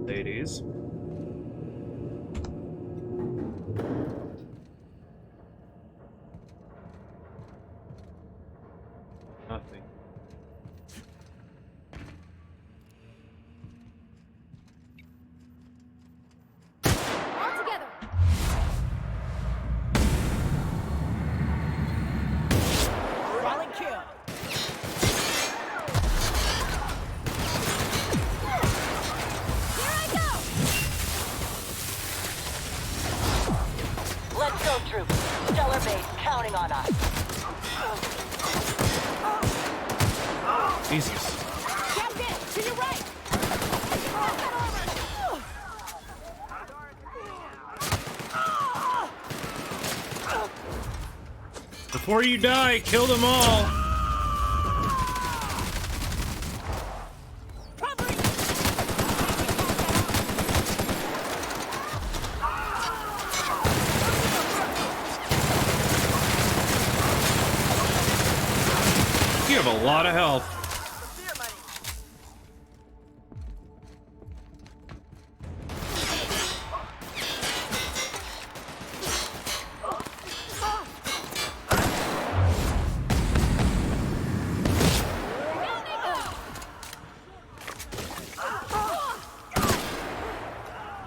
Ladies. Nothing. All together. Rolling kill. Let's go, troops. Stellar base counting on us. Jesus. Captain, to your right. Before you die, kill them all. You have a lot of health.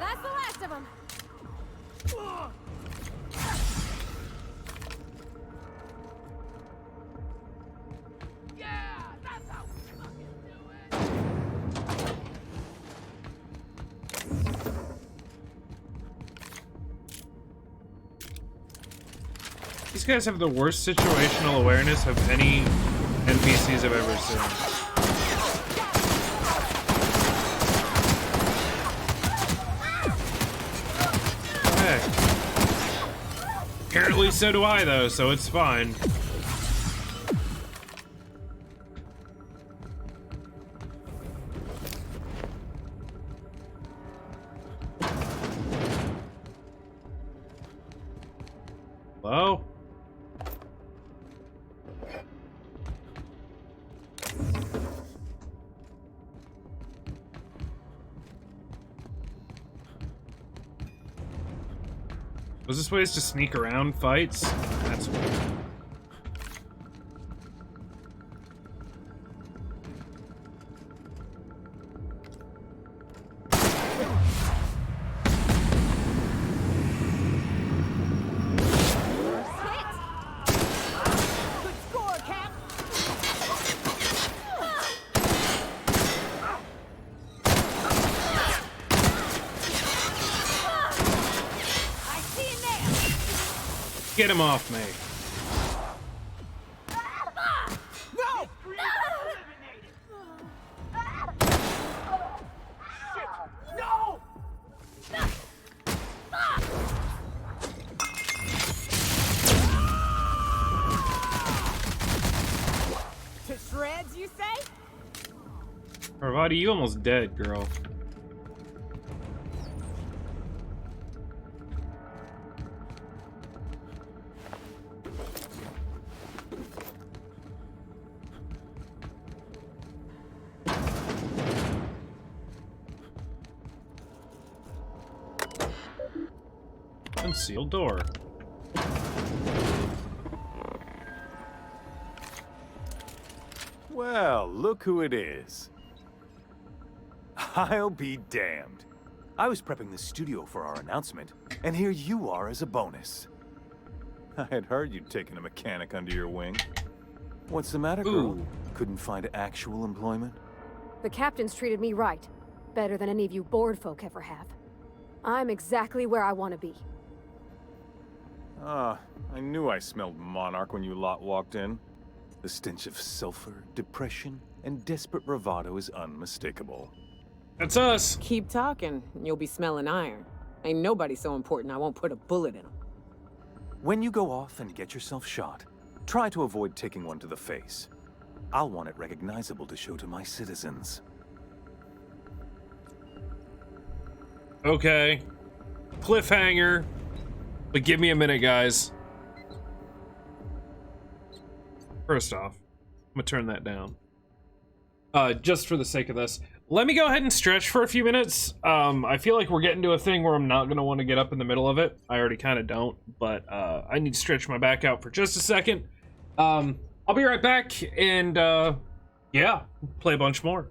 That's the last of them. These guys have the worst situational awareness of any NPCs I've ever seen. Heck. Apparently so do I though, so it's fine. Hello? Was this ways to sneak around fights? That's weird. Good score, Cap. I see him there. Get him off me. No! No! To shreds, you say? Parvati, you almost dead, girl. Concealed door. Well, look who it is. I'll be damned. I was prepping the studio for our announcement, and here you are as a bonus. I had heard you'd taken a mechanic under your wing. What's the matter, girl? Ooh. Couldn't find actual employment? The captain's treated me right. Better than any of you bored folk ever have. I'm exactly where I want to be. Ah, I knew I smelled Monarch when you lot walked in. The stench of sulfur, depression, and desperate bravado is unmistakable. That's us. Keep talking, and you'll be smelling iron. Ain't nobody so important I won't put a bullet in him. When you go off and get yourself shot, try to avoid taking one to the face. I'll want it recognizable to show to my citizens. Okay. Cliffhanger. But give me a minute, guys. First off, I'm gonna turn that down. Just for the sake of this. Let me go ahead and stretch for a few minutes. I feel like we're getting to a thing where I'm not gonna want to get up in the middle of it. I already kind of don't, but I need to stretch my back out for just a second. I'll be right back, and yeah, play a bunch more.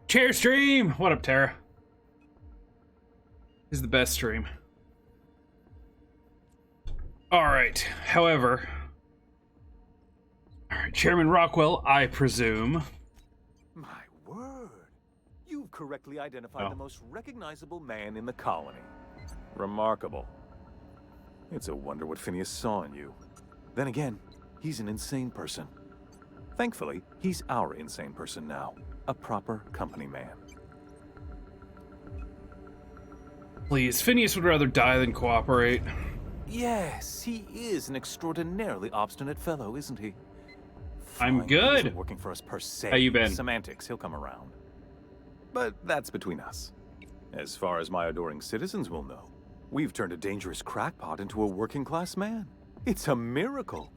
Chair stream! What up, Tara? This is the best stream. All right. However, all right, Chairman Rockwell, I presume. My word. You've correctly identified the most recognizable man in the colony. Remarkable. It's a wonder what Phineas saw in you. Then again, he's an insane person. Thankfully, he's our insane person now. A proper company man. Please, Phineas would rather die than cooperate. Yes, he is an extraordinarily obstinate fellow, isn't he? I'm Fine, good. He isn't working for us per se. How you been? Semantics, he'll come around. But that's between us. As far as my adoring citizens will know, we've turned a dangerous crackpot into a working-class man. It's a miracle.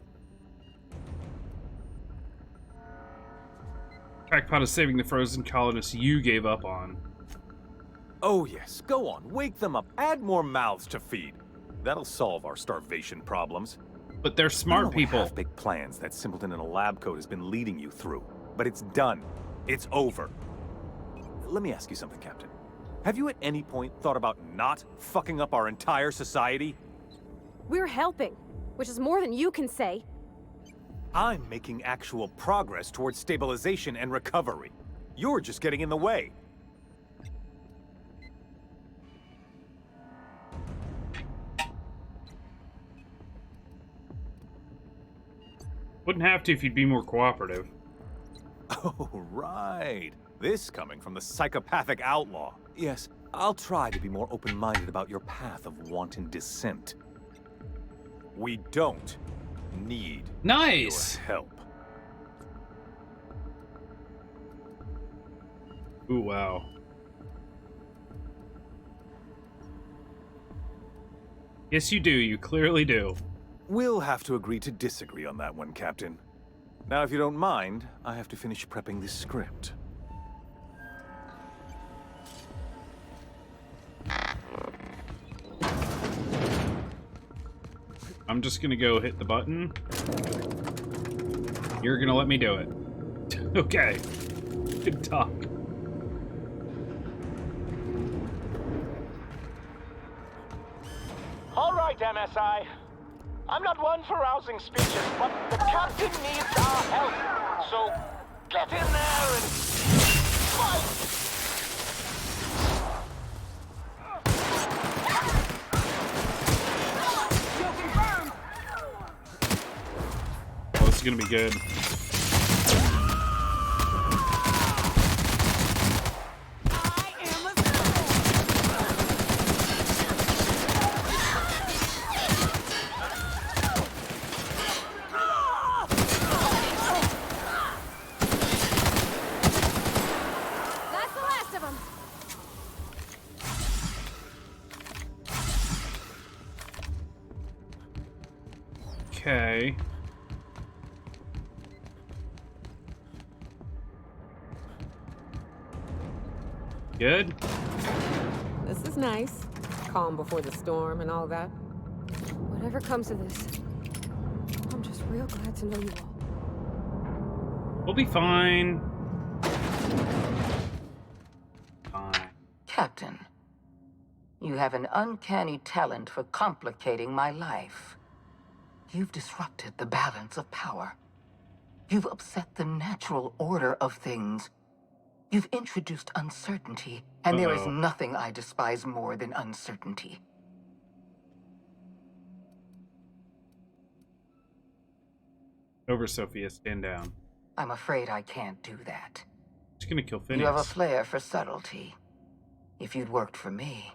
Crackpot is saving the frozen colonists you gave up on. Oh yes, go on, wake them up, add more mouths to feed. That'll solve our starvation problems. But they're smart people. Half-baked plans that simpleton in a lab coat has been leading you through. But it's done. It's over. Let me ask you something, Captain. Have you at any point thought about not fucking up our entire society? We're helping, which is more than you can say. I'm making actual progress towards stabilization and recovery. You're just getting in the way. Wouldn't have to if you'd be more cooperative. Oh, right. This coming from the psychopathic outlaw. Yes, I'll try to be more open-minded about your path of wanton dissent. We don't need your help. Ooh, wow. Yes, you do. You clearly do. We'll have to agree to disagree on that one, Captain. Now, if you don't mind, I have to finish prepping this script. I'm just gonna go hit the button. You're gonna let me do it. Okay. Good talk. All right, MSI. I'm not one for rousing speeches, but the captain needs our help. So get in there and fight! Oh, this is gonna be good. Okay. Good. This is nice. Calm before the storm and all that. Whatever comes of this, I'm just real glad to know you all. We'll be fine. Fine. Captain, you have an uncanny talent for complicating my life. You've disrupted the balance of power. You've upset the natural order of things. You've introduced uncertainty, and there is nothing I despise more than uncertainty. Over, Sophia. Stand down. I'm afraid I can't do that. Just gonna kill Phineas. You have a flair for subtlety. If you'd worked for me,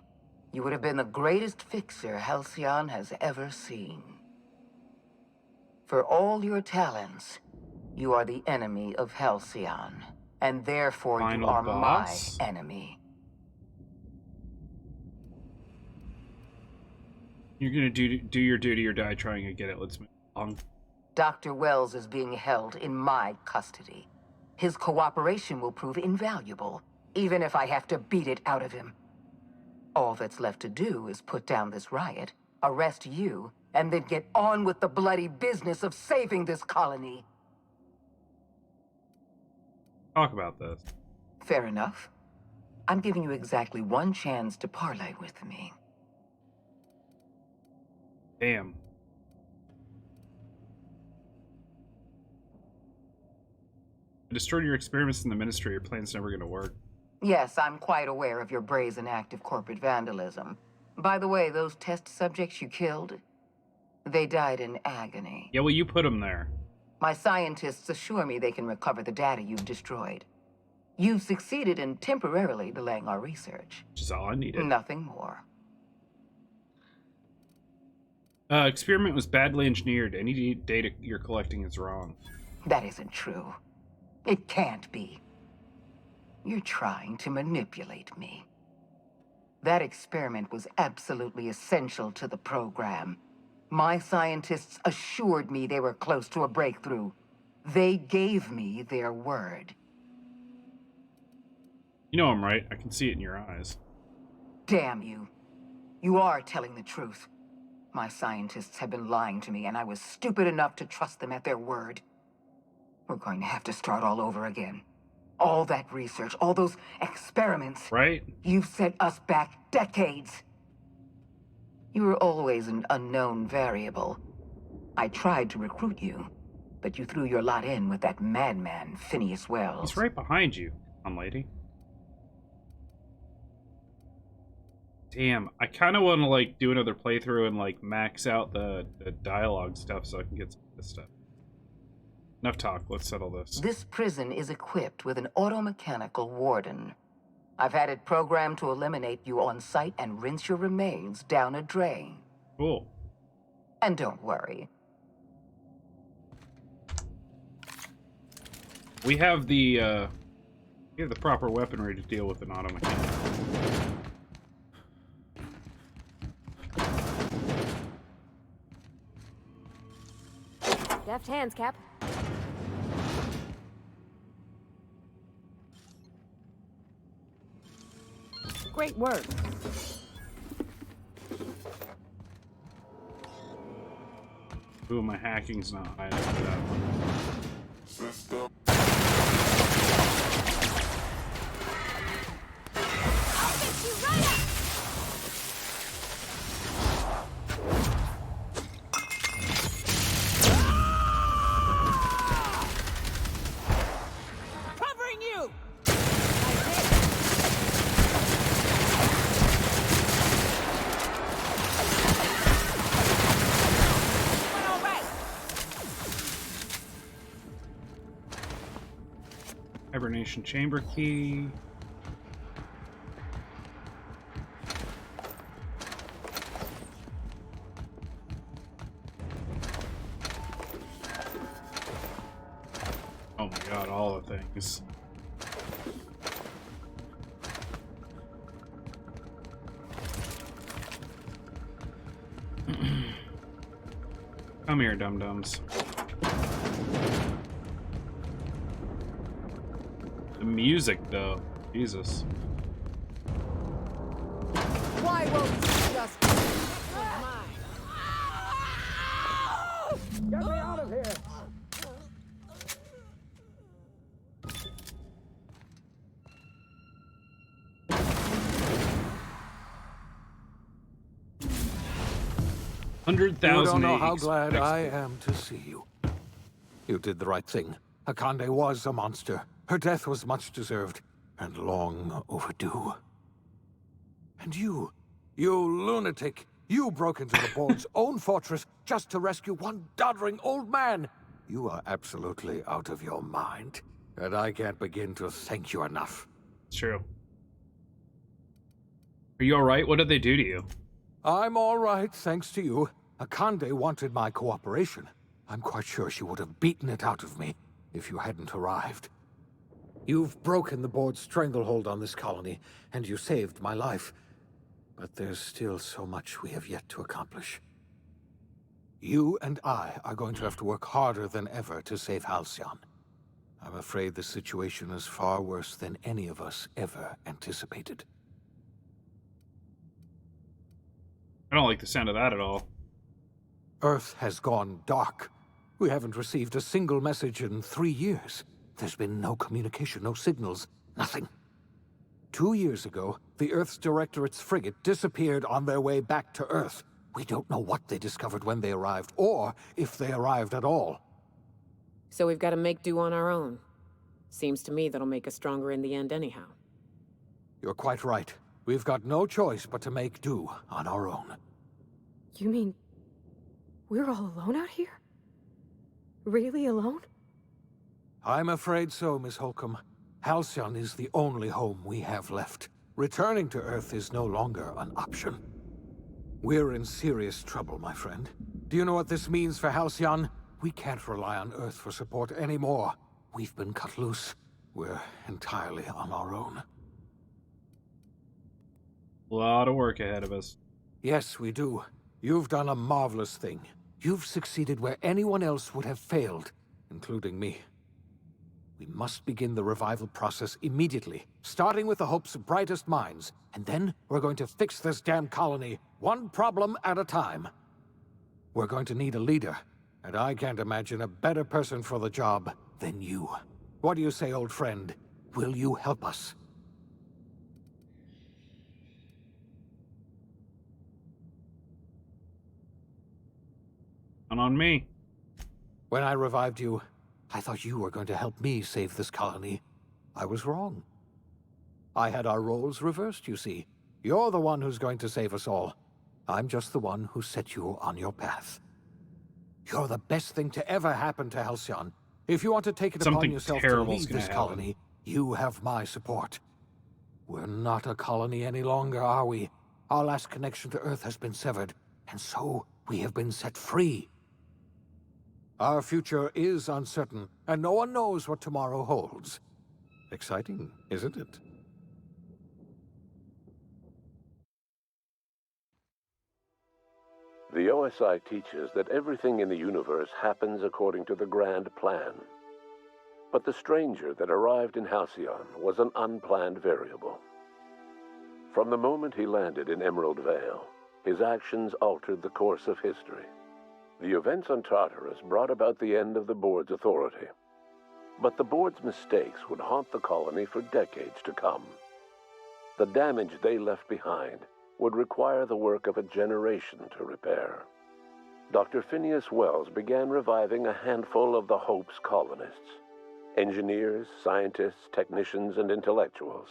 you would have been the greatest fixer Halcyon has ever seen. For all your talents, you are the enemy of Halcyon, and therefore Final you are boss? my enemy. You're gonna do your duty or die trying to get it. Let's move on. Dr. Wells is being held in my custody. His cooperation will prove invaluable, even if I have to beat it out of him. All that's left to do is put down this riot, arrest you, and then get on with the bloody business of saving this colony. Talk about this. Fair enough. I'm giving you exactly one chance to parley with me. Damn. I destroyed your experiments in the Ministry. Your plan's never gonna work. Yes, I'm quite aware of your brazen act of corporate vandalism. By the way, those test subjects you killed, they died in agony. Yeah, well, you put them there. My scientists assure me they can recover the data you've destroyed. You've succeeded in temporarily delaying our research. Which is all I needed. Nothing more. Experiment was badly engineered. Any data you're collecting is wrong. That isn't true. It can't be. You're trying to manipulate me. That experiment was absolutely essential to the program. My scientists assured me they were close to a breakthrough. They gave me their word. You know I'm right. I can see it in your eyes. Damn you. You are telling the truth. My scientists have been lying to me, and I was stupid enough to trust them at their word. We're going to have to start all over again. All that research, all those experiments. Right? You've set us back decades. You were always an unknown variable. I tried to recruit you, but you threw your lot in with that madman, Phineas Wells. He's right behind you, lady. Damn, I kind of want to, like, do another playthrough and, like, max out the dialogue stuff so I can get some of this stuff. Enough talk, let's settle this. This prison is equipped with an automechanical warden. I've had it programmed to eliminate you on sight and rinse your remains down a drain. Cool. And don't worry. We have the proper weaponry to deal with an automechanic. Deft hands, Cap. Great work. Ooh, my hacking's not high enough for that one. System. I'll fix you right up! Covering you! Hibernation chamber key. Oh my god, all the things. Come here, dum-dums. The music, though. Jesus. Why won't you just... Get me out of here! You don't know how 100,000 glad I am to see you. You did the right thing. Akande was a monster. Her death was much deserved, and long overdue. And you lunatic, you broke into the board's own fortress just to rescue one doddering old man. You are absolutely out of your mind, and I can't begin to thank you enough. It's true. Are you alright? What did they do to you? I'm all right, thanks to you. Akande wanted my cooperation. I'm quite sure she would have beaten it out of me if you hadn't arrived. You've broken the board's stranglehold on this colony, and you saved my life. But there's still so much we have yet to accomplish. You and I are going to have to work harder than ever to save Halcyon. I'm afraid the situation is far worse than any of us ever anticipated. I don't like the sound of that at all. Earth has gone dark. We haven't received a single message in 3 years. There's been no communication, no signals, nothing. 2 years ago, the Earth's Directorate's frigate disappeared on their way back to Earth. We don't know what they discovered when they arrived, or if they arrived at all. So we've got to make do on our own. Seems to me that'll make us stronger in the end anyhow. You're quite right. We've got no choice but to make do on our own. You mean we're all alone out here? Really alone? I'm afraid so, Miss Holcomb. Halcyon is the only home we have left. Returning to Earth is no longer an option. We're in serious trouble, my friend. Do you know what this means for Halcyon? We can't rely on Earth for support anymore. We've been cut loose. We're entirely on our own. A lot of work ahead of us. Yes, we do. You've done a marvelous thing. You've succeeded where anyone else would have failed, including me. We must begin the revival process immediately, starting with the Hope's brightest minds, and then we're going to fix this damn colony, one problem at a time. We're going to need a leader, and I can't imagine a better person for the job than you. What do you say, old friend? Will you help us? And on me. When I revived you, I thought you were going to help me save this colony. I was wrong. I had our roles reversed, you see. You're the one who's going to save us all. I'm just the one who set you on your path. You're the best thing to ever happen to Halcyon. If you want to take it upon yourself to lead this colony, you have my support. We're not a colony any longer, are we? Our last connection to Earth has been severed, and so we have been set free. Our future is uncertain, and no one knows what tomorrow holds. Exciting, isn't it? The OSI teaches that everything in the universe happens according to the grand plan. But the stranger that arrived in Halcyon was an unplanned variable. From the moment he landed in Emerald Vale, his actions altered the course of history. The events on Tartarus brought about the end of the Board's authority. But the Board's mistakes would haunt the colony for decades to come. The damage they left behind would require the work of a generation to repair. Dr. Phineas Wells began reviving a handful of the Hope's colonists. Engineers, scientists, technicians, and intellectuals.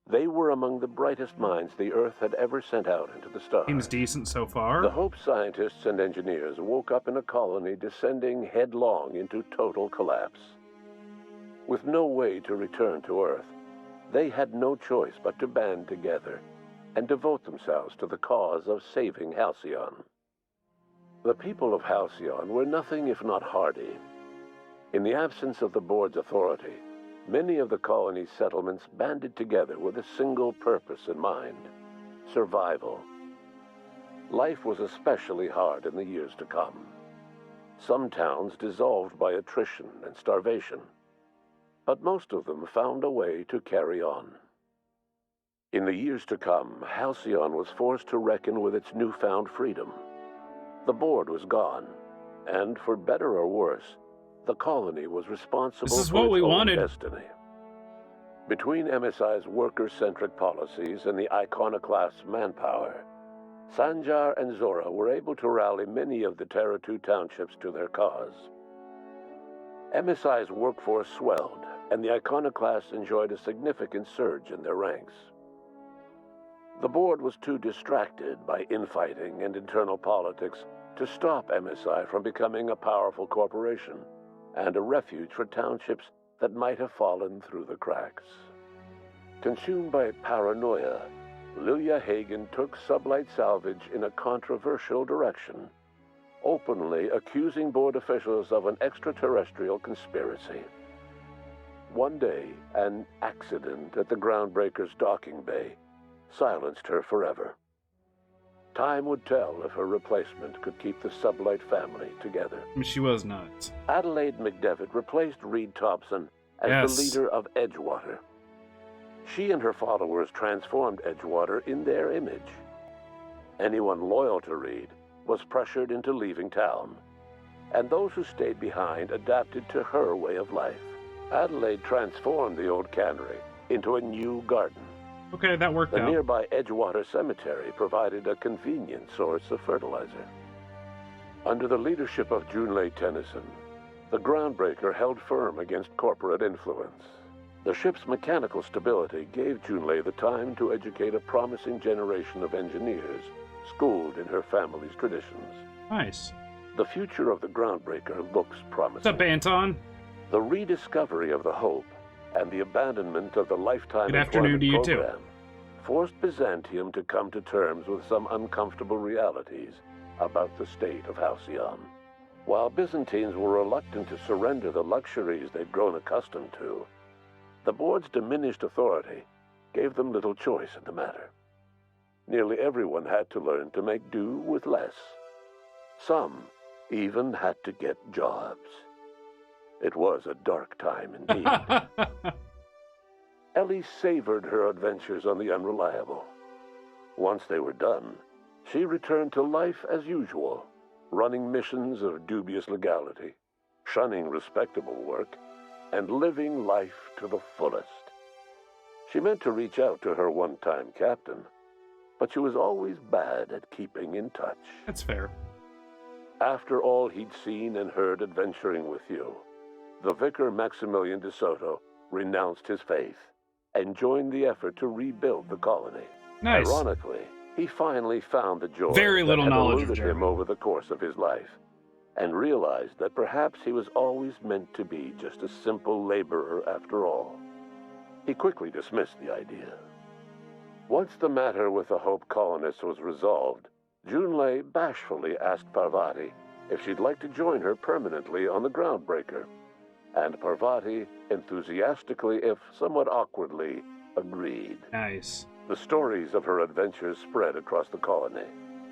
They were among the brightest minds the Earth had ever sent out into the stars. Seems decent so far. The Hope scientists and engineers woke up in a colony descending headlong into total collapse. With no way to return to Earth, they had no choice but to band together and devote themselves to the cause of saving Halcyon. The people of Halcyon were nothing if not hardy. In the absence of the Board's authority, many of the colony's settlements banded together with a single purpose in mind: survival. Life was especially hard in the years to come. Some towns dissolved by attrition and starvation, but most of them found a way to carry on. In the years to come, Halcyon was forced to reckon with its newfound freedom. The Board was gone, and for better or worse, the colony was responsible for its own destiny. Between MSI's worker-centric policies and the iconoclast's manpower, Sanjar and Zora were able to rally many of the Terra 2 townships to their cause. MSI's workforce swelled, and the iconoclasts enjoyed a significant surge in their ranks. The Board was too distracted by infighting and internal politics to stop MSI from becoming a powerful corporation and a refuge for townships that might have fallen through the cracks. Consumed by paranoia, Lilia Hagen took Sublight Salvage in a controversial direction, openly accusing Board officials of an extraterrestrial conspiracy. One day, an accident at the Groundbreaker's docking bay silenced her forever. Time would tell if her replacement could keep the Sublight family together. She was nuts. Adelaide McDevitt replaced Reed Thompson as the leader of Edgewater. She and her followers transformed Edgewater in their image. Anyone loyal to Reed was pressured into leaving town, and those who stayed behind adapted to her way of life. Adelaide transformed the old cannery into a new garden. Okay, that worked out. The nearby Edgewater Cemetery provided a convenient source of fertilizer. Under the leadership of Junlei Tennyson, The Groundbreaker held firm against corporate influence. The ship's mechanical stability gave Junlei the time to educate a promising generation of engineers, schooled in her family's traditions. Nice. The future of the Groundbreaker looks promising. What's up, Anton? The rediscovery of the Hope and the abandonment of the lifetime Good afternoon to you program forced Byzantium to come to terms with some uncomfortable realities about the state of Halcyon. While Byzantines were reluctant to surrender the luxuries they'd grown accustomed to, the board's diminished authority gave them little choice in the matter. Nearly everyone had to learn to make do with less. Some even had to get jobs. It was a dark time indeed. Ellie savored her adventures on the Unreliable. Once they were done, she returned to life as usual, running missions of dubious legality, shunning respectable work, and living life to the fullest. She meant to reach out to her one-time captain, but she was always bad at keeping in touch. That's fair. After all he'd seen and heard adventuring with you, the Vicar Maximilian de Soto renounced his faith and joined the effort to rebuild the colony. Nice. Ironically, he finally found the joy Very little that had knowledge of eluded him German. over the course of his life, and realized that perhaps he was always meant to be just a simple laborer after all. He quickly dismissed the idea. Once the matter with the Hope colonists was resolved, Junlei bashfully asked Parvati if she'd like to join her permanently on the Groundbreaker, and Parvati enthusiastically, if somewhat awkwardly, agreed. Nice. The stories of her adventures spread across the colony,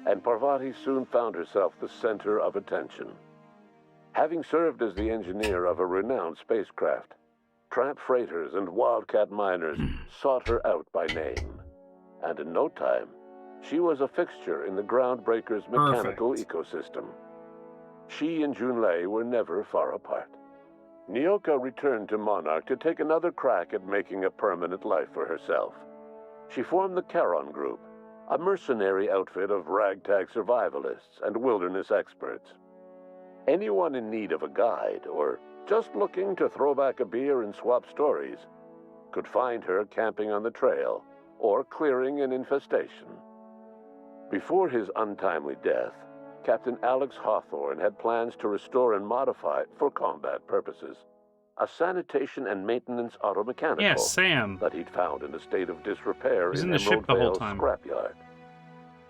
and Parvati soon found herself the center of attention. Having served as the engineer of a renowned spacecraft, tramp freighters and wildcat miners sought her out by name, and in no time, she was a fixture in the Groundbreaker's mechanical ecosystem. She and Junlei were never far apart. Nyoka returned to Monarch to take another crack at making a permanent life for herself. She formed the Charon Group, a mercenary outfit of ragtag survivalists and wilderness experts. Anyone in need of a guide, or just looking to throw back a beer and swap stories, could find her camping on the trail or clearing an infestation. Before his untimely death, Captain Alex Hawthorne had plans to restore and modify, for combat purposes, a sanitation and maintenance automechanical that he'd found in a state of disrepair in Emerald Vale's scrapyard.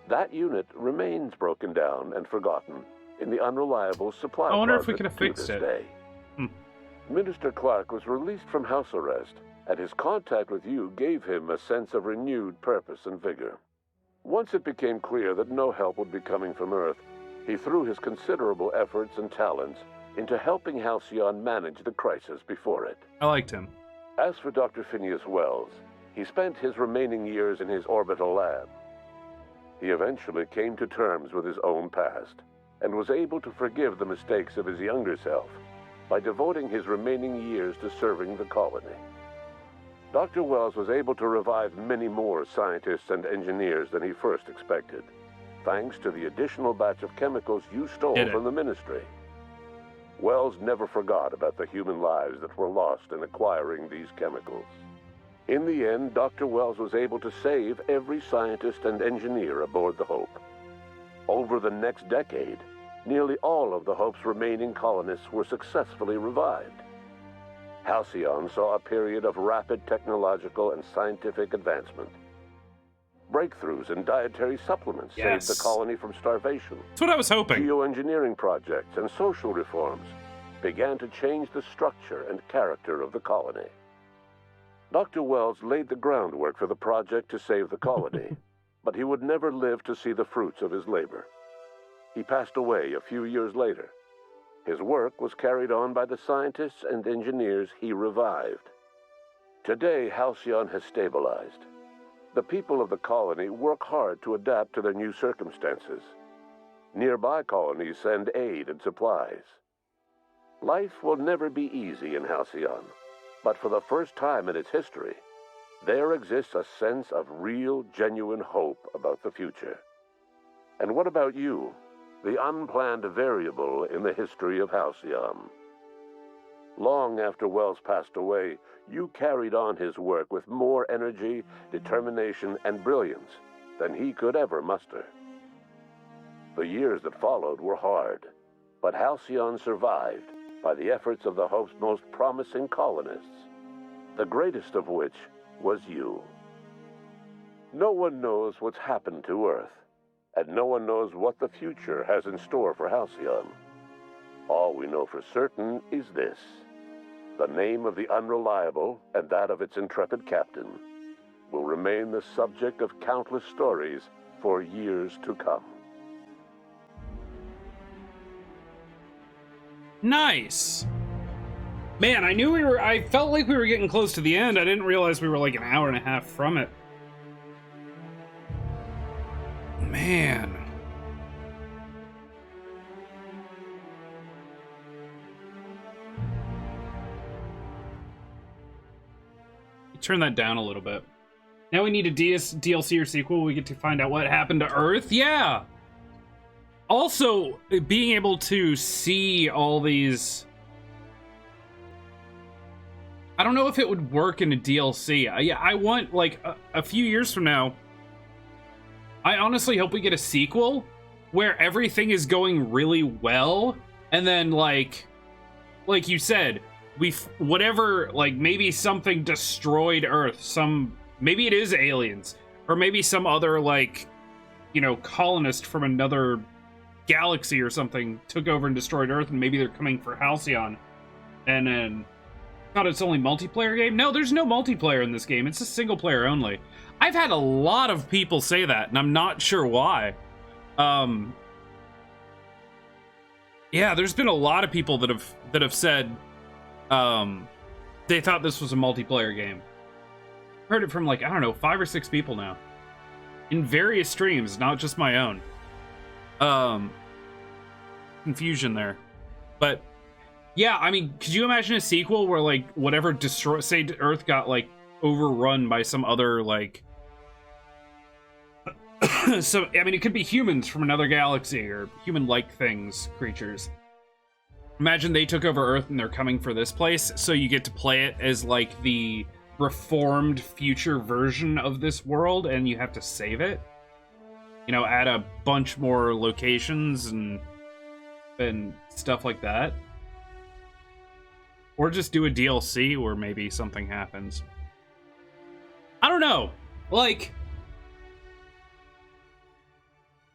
That unit remains broken down and forgotten in the Unreliable supply I wonder if we closet could have to fixed this it. day. Minister Clark was released from house arrest, and his contact with you gave him a sense of renewed purpose and vigor. Once it became clear that no help would be coming from Earth, he threw his considerable efforts and talents into helping Halcyon manage the crisis before it. I liked him. As for Dr. Phineas Wells, he spent his remaining years in his orbital lab. He eventually came to terms with his own past, and was able to forgive the mistakes of his younger self by devoting his remaining years to serving the colony. Dr. Wells was able to revive many more scientists and engineers than he first expected, thanks to the additional batch of chemicals you stole from the Ministry. Wells never forgot about the human lives that were lost in acquiring these chemicals. In the end, Dr. Wells was able to save every scientist and engineer aboard the Hope. Over the next decade, nearly all of the Hope's remaining colonists were successfully revived. Halcyon saw a period of rapid technological and scientific advancement. Breakthroughs in dietary supplements saved the colony from starvation. That's what I was hoping. Geoengineering projects and social reforms began to change the structure and character of the colony. Dr. Wells laid the groundwork for the project to save the colony, but he would never live to see the fruits of his labor. He passed away a few years later. His work was carried on by the scientists and engineers he revived. Today, Halcyon has stabilized. The people of the colony work hard to adapt to their new circumstances. Nearby colonies send aid and supplies. Life will never be easy in Halcyon, but for the first time in its history, there exists a sense of real, genuine hope about the future. And what about you, the unplanned variable in the history of Halcyon? Long after Wells passed away, you carried on his work with more energy, determination, and brilliance than he could ever muster. The years that followed were hard, but Halcyon survived by the efforts of the Hope's most promising colonists, the greatest of which was you. No one knows what's happened to Earth, and no one knows what the future has in store for Halcyon. All we know for certain is this: the name of the Unreliable and that of its intrepid captain will remain the subject of countless stories for years to come. Nice. Man, I felt like we were getting close to the end. I didn't realize we were like an hour and a half from it. Man. Turn that down a little bit. Now we need a DLC or sequel. We get to find out what happened to Earth. Yeah. Also, being able to see all these... I don't know if it would work in a DLC. I want, like, a few years from now, I honestly hope we get a sequel where everything is going really well, and then, like you said, whatever, like, maybe something destroyed Earth, maybe it is aliens, or maybe some other, like, you know, colonist from another galaxy or something took over and destroyed Earth, and maybe they're coming for Halcyon, and then thought it's only multiplayer game. No, there's no multiplayer in this game. It's a single player only. I've had a lot of people say that, and I'm not sure why. Yeah, there's been a lot of people that have said they thought this was a multiplayer game. Heard it from, like, I don't know, 5 or 6 people now in various streams, not just my own. Confusion there, but yeah, I mean, could you imagine a sequel where, like, whatever say Earth got, like, overrun by some other, like, so, I mean, it could be humans from another galaxy or human-like things, creatures. Imagine they took over Earth and they're coming for this place, so you get to play it as, like, the reformed future version of this world, and you have to save it. You know, add a bunch more locations and stuff like that. Or just do a DLC where maybe something happens. I don't know. Like...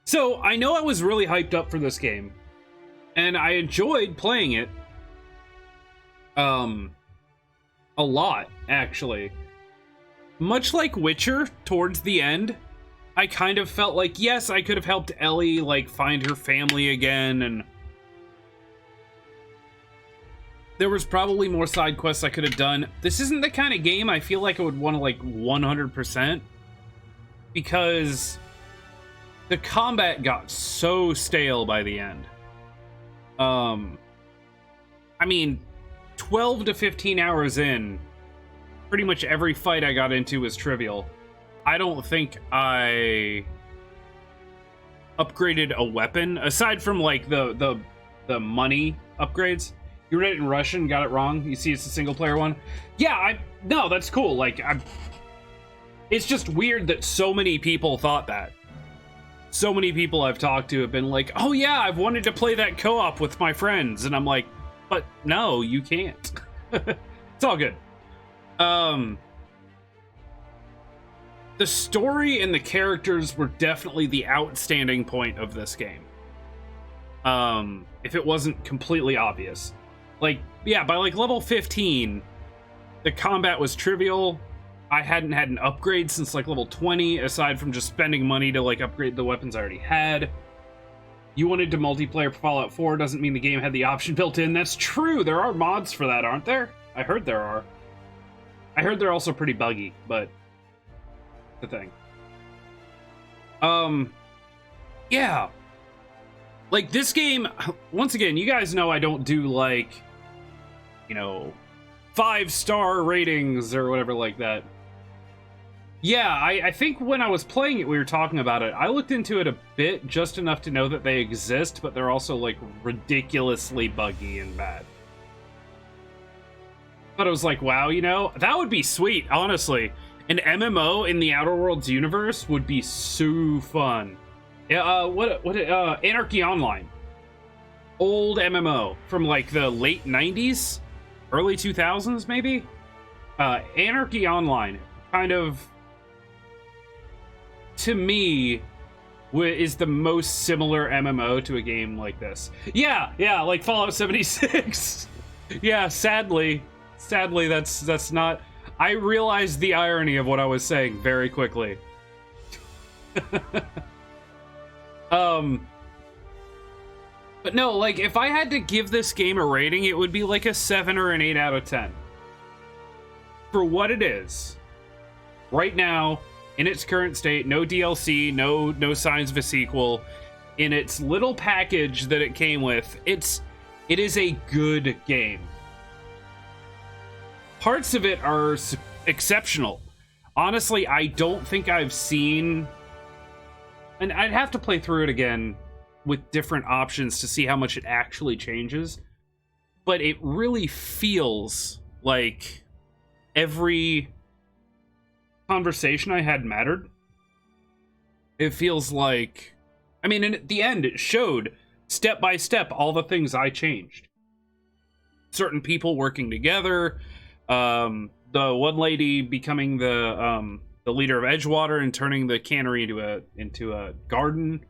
So, I know I was really hyped up for this game. And I enjoyed playing it. A lot, actually. Much like Witcher, towards the end, I kind of felt like, yes, I could have helped Ellie, like, find her family again, and there was probably more side quests I could have done. This isn't the kind of game I feel like I would want to, like, 100%, because the combat got so stale by the end. I mean, 12 to 15 hours in, pretty much every fight I got into was trivial. I don't think I upgraded a weapon, aside from, like, the money upgrades. You read it in Russian, got it wrong. You see it's a single player one. Yeah, no, that's cool. Like, it's just weird that so many people thought that. So many people I've talked to have been like, oh yeah, I've wanted to play that co-op with my friends. And I'm like, but no, you can't. It's all good. The story and the characters were definitely the outstanding point of this game. If it wasn't completely obvious. Like, yeah, by, like, level 15, the combat was trivial. I hadn't had an upgrade since, like, level 20, aside from just spending money to, like, upgrade the weapons I already had. You wanted to multiplayer for Fallout 4, doesn't mean the game had the option built in. That's true, there are mods for that, aren't there? I heard there are. I heard they're also pretty buggy, but the thing. Yeah. Like, this game, once again, you guys know I don't do, like, you know, 5-star ratings or whatever like that. Yeah, I think when I was playing it, we were talking about it. I looked into it a bit, just enough to know that they exist, but they're also, like, ridiculously buggy and bad. But I was like, wow, you know, that would be sweet, honestly. An MMO in the Outer Worlds universe would be so fun. Anarchy Online. Old MMO from like the late 90s, early 2000s, maybe? Anarchy Online, kind of, to me, is the most similar MMO to a game like this. Yeah, like Fallout 76. Yeah, sadly, that's not... I realized the irony of what I was saying very quickly. But no, like, if I had to give this game a rating, it would be like a 7 or an 8 out of 10. For what it is. Right now, in its current state, no DLC, no signs of a sequel. In its little package that it came with, it is a good game. Parts of it are exceptional. Honestly, I don't think I've seen... And I'd have to play through it again with different options to see how much it actually changes. But it really feels like every conversation I had mattered. It feels like... I mean, and at the end, it showed step by step all the things I changed. Certain people working together, the one lady becoming the leader of Edgewater and turning the cannery into a garden.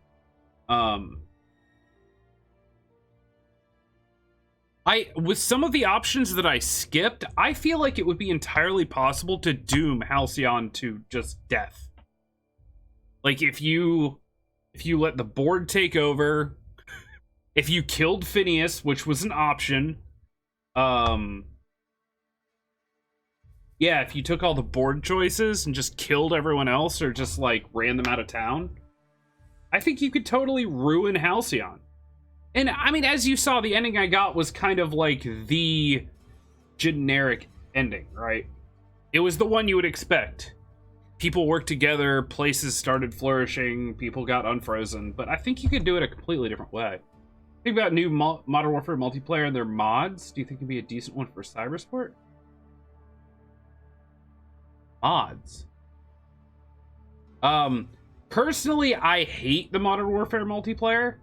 With some of the options that I skipped, I feel like it would be entirely possible to doom Halcyon to just death. Like, if you let the board take over, if you killed Phineas, which was an option, yeah, if you took all the board choices and just killed everyone else or just, like, ran them out of town, I think you could totally ruin Halcyon. And, I mean, as you saw, the ending I got was kind of like the generic ending, right? It was the one you would expect. People worked together, places started flourishing, people got unfrozen, but I think you could do it a completely different way. Think about new Modern Warfare multiplayer and their mods. Do you think it'd be a decent one for Cybersport? Mods. Personally, I hate the Modern Warfare multiplayer.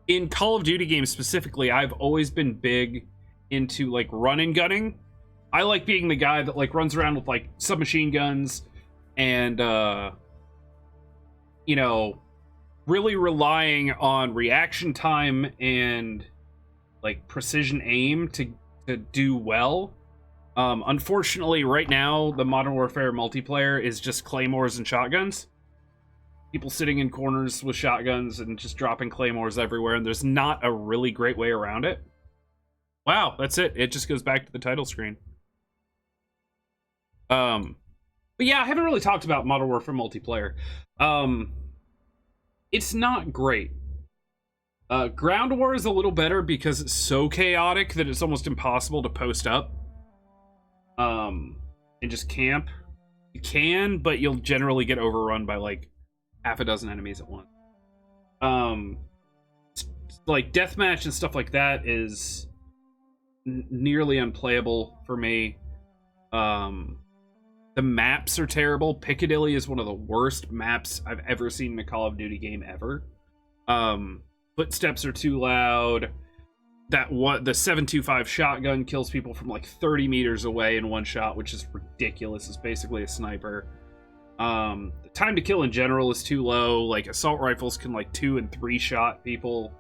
In Call of Duty games specifically, I've always been big into, like, run and gunning. I like being the guy that, like, runs around with, like, submachine guns and, you know, really relying on reaction time and, like, precision aim to do well. Unfortunately, right now, the Modern Warfare multiplayer is just claymores and shotguns. People sitting in corners with shotguns and just dropping claymores everywhere, and there's not a really great way around it. Wow, that's it. It just goes back to the title screen. But yeah, I haven't really talked about Modern Warfare multiplayer. It's not great. Ground War is a little better because it's so chaotic that it's almost impossible to post up. And just camp. You can, but you'll generally get overrun by, like, half a dozen enemies at once. Like, deathmatch and stuff like that is nearly unplayable for me. The maps are terrible. Piccadilly is one of the worst maps I've ever seen in a Call of Duty game ever. Footsteps are too loud. The 7.25 shotgun kills people from like 30 meters away in one shot, which is ridiculous. It's basically a sniper. The time to kill in general is too low. Like, assault rifles can like 2 and 3 shot people.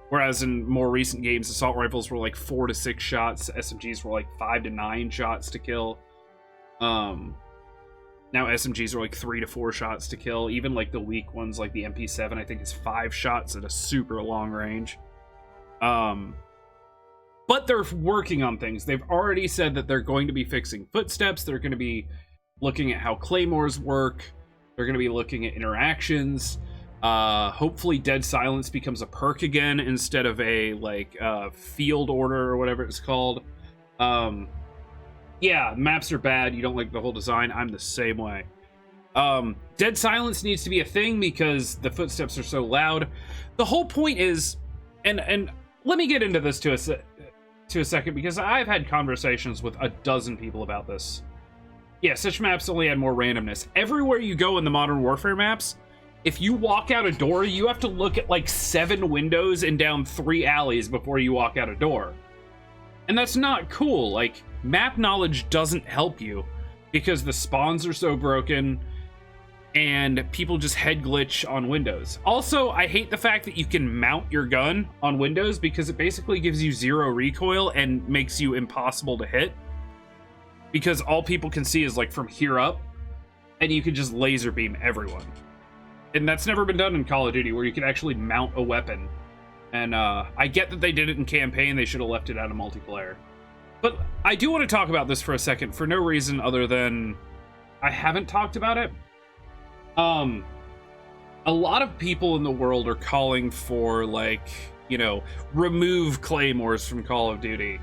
Whereas in more recent games, assault rifles were like 4 to 6 shots. SMGs were like 5 to 9 shots to kill. Now SMGs are like 3 to 4 shots to kill. Even like the weak ones, like the MP7, I think is 5 shots at a super long range. But they're working on things. They've already said that they're going to be fixing footsteps. They're going to be looking at how claymores work. They're going to be looking at interactions. Hopefully Dead Silence becomes a perk again instead of a like field order or whatever it's called. Yeah, maps are bad. You don't like the whole design. I'm the same way. Dead Silence needs to be a thing because the footsteps are so loud. The whole point is, and let me get into this to us. to a second because I've had conversations with a dozen people about this. Yeah, such maps only add more randomness. Everywhere you go in the Modern Warfare maps, if you walk out a door, you have to look at like 7 windows and down 3 alleys before you walk out a door. And that's not cool. Like, map knowledge doesn't help you because the spawns are so broken and people just head glitch on windows. Also, I hate the fact that you can mount your gun on windows because it basically gives you 0 recoil and makes you impossible to hit. Because all people can see is like from here up, and you can just laser beam everyone. And that's never been done in Call of Duty, where you can actually mount a weapon. And I get that they did it in campaign, they should have left it out of multiplayer. But I do want to talk about this for a second, for no reason other than I haven't talked about it. A lot of people in the world are calling for, like, you know, remove claymores from Call of Duty.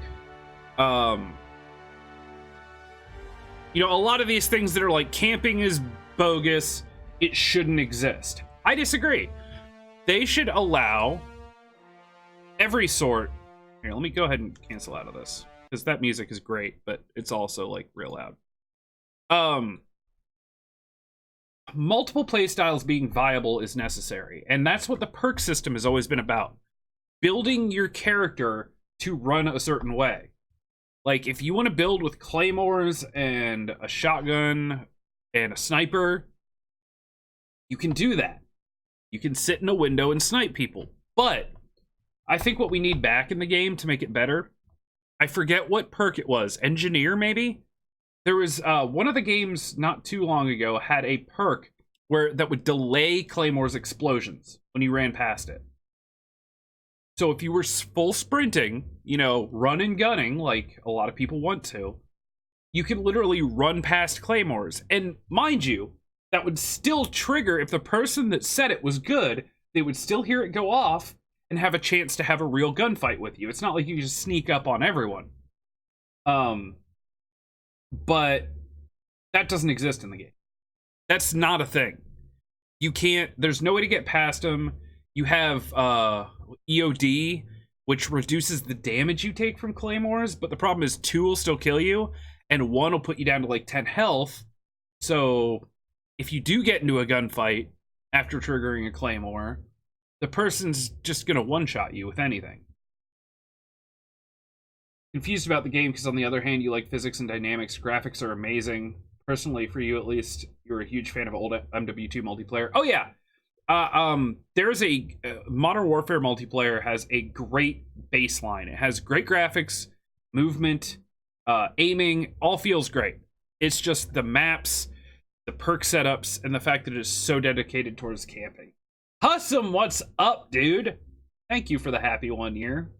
You know, a lot of these things that are like camping is bogus, it shouldn't exist. I disagree. They should allow every sort. Here, let me go ahead and cancel out of this because that music is great, but it's also like real loud. Multiple playstyles being viable is necessary, and that's what the perk system has always been about. Building your character to run a certain way. Like, if you want to build with claymores and a shotgun and a sniper, you can do that. You can sit in a window and snipe people. But I think what we need back in the game to make it better, I forget what perk it was. Engineer, maybe? There was one of the games not too long ago had a perk that would delay Claymore's explosions when you ran past it. So if you were full sprinting, you know, run and gunning, like a lot of people want to, you can literally run past claymores. And mind you, that would still trigger, if the person that said it was good, they would still hear it go off and have a chance to have a real gunfight with you. It's not like you just sneak up on everyone. But that doesn't exist in the game. That's not a thing. You can't, there's no way to get past them. You have EOD, which reduces the damage you take from claymores, but the problem is 2 will still kill you, and 1 will put you down to like 10 health. So if you do get into a gunfight after triggering a claymore, the person's just gonna one-shot you with anything. Confused about the game because on the other hand, you like physics and dynamics. Graphics are amazing. Personally, for you at least, you're a huge fan of old MW2 multiplayer. Oh yeah! There's a Modern Warfare multiplayer has a great baseline. It has great graphics, movement, aiming, all feels great. It's just the maps, the perk setups, and the fact that it is so dedicated towards camping. Hussum, what's up, dude? Thank you for the happy 1 year.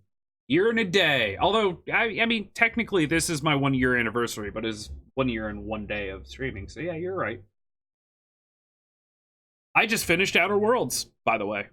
Year and a day. Although, I mean, technically this is my 1 year anniversary, but it's 1 year and 1 day of streaming. So yeah, you're right. I just finished Outer Worlds, by the way.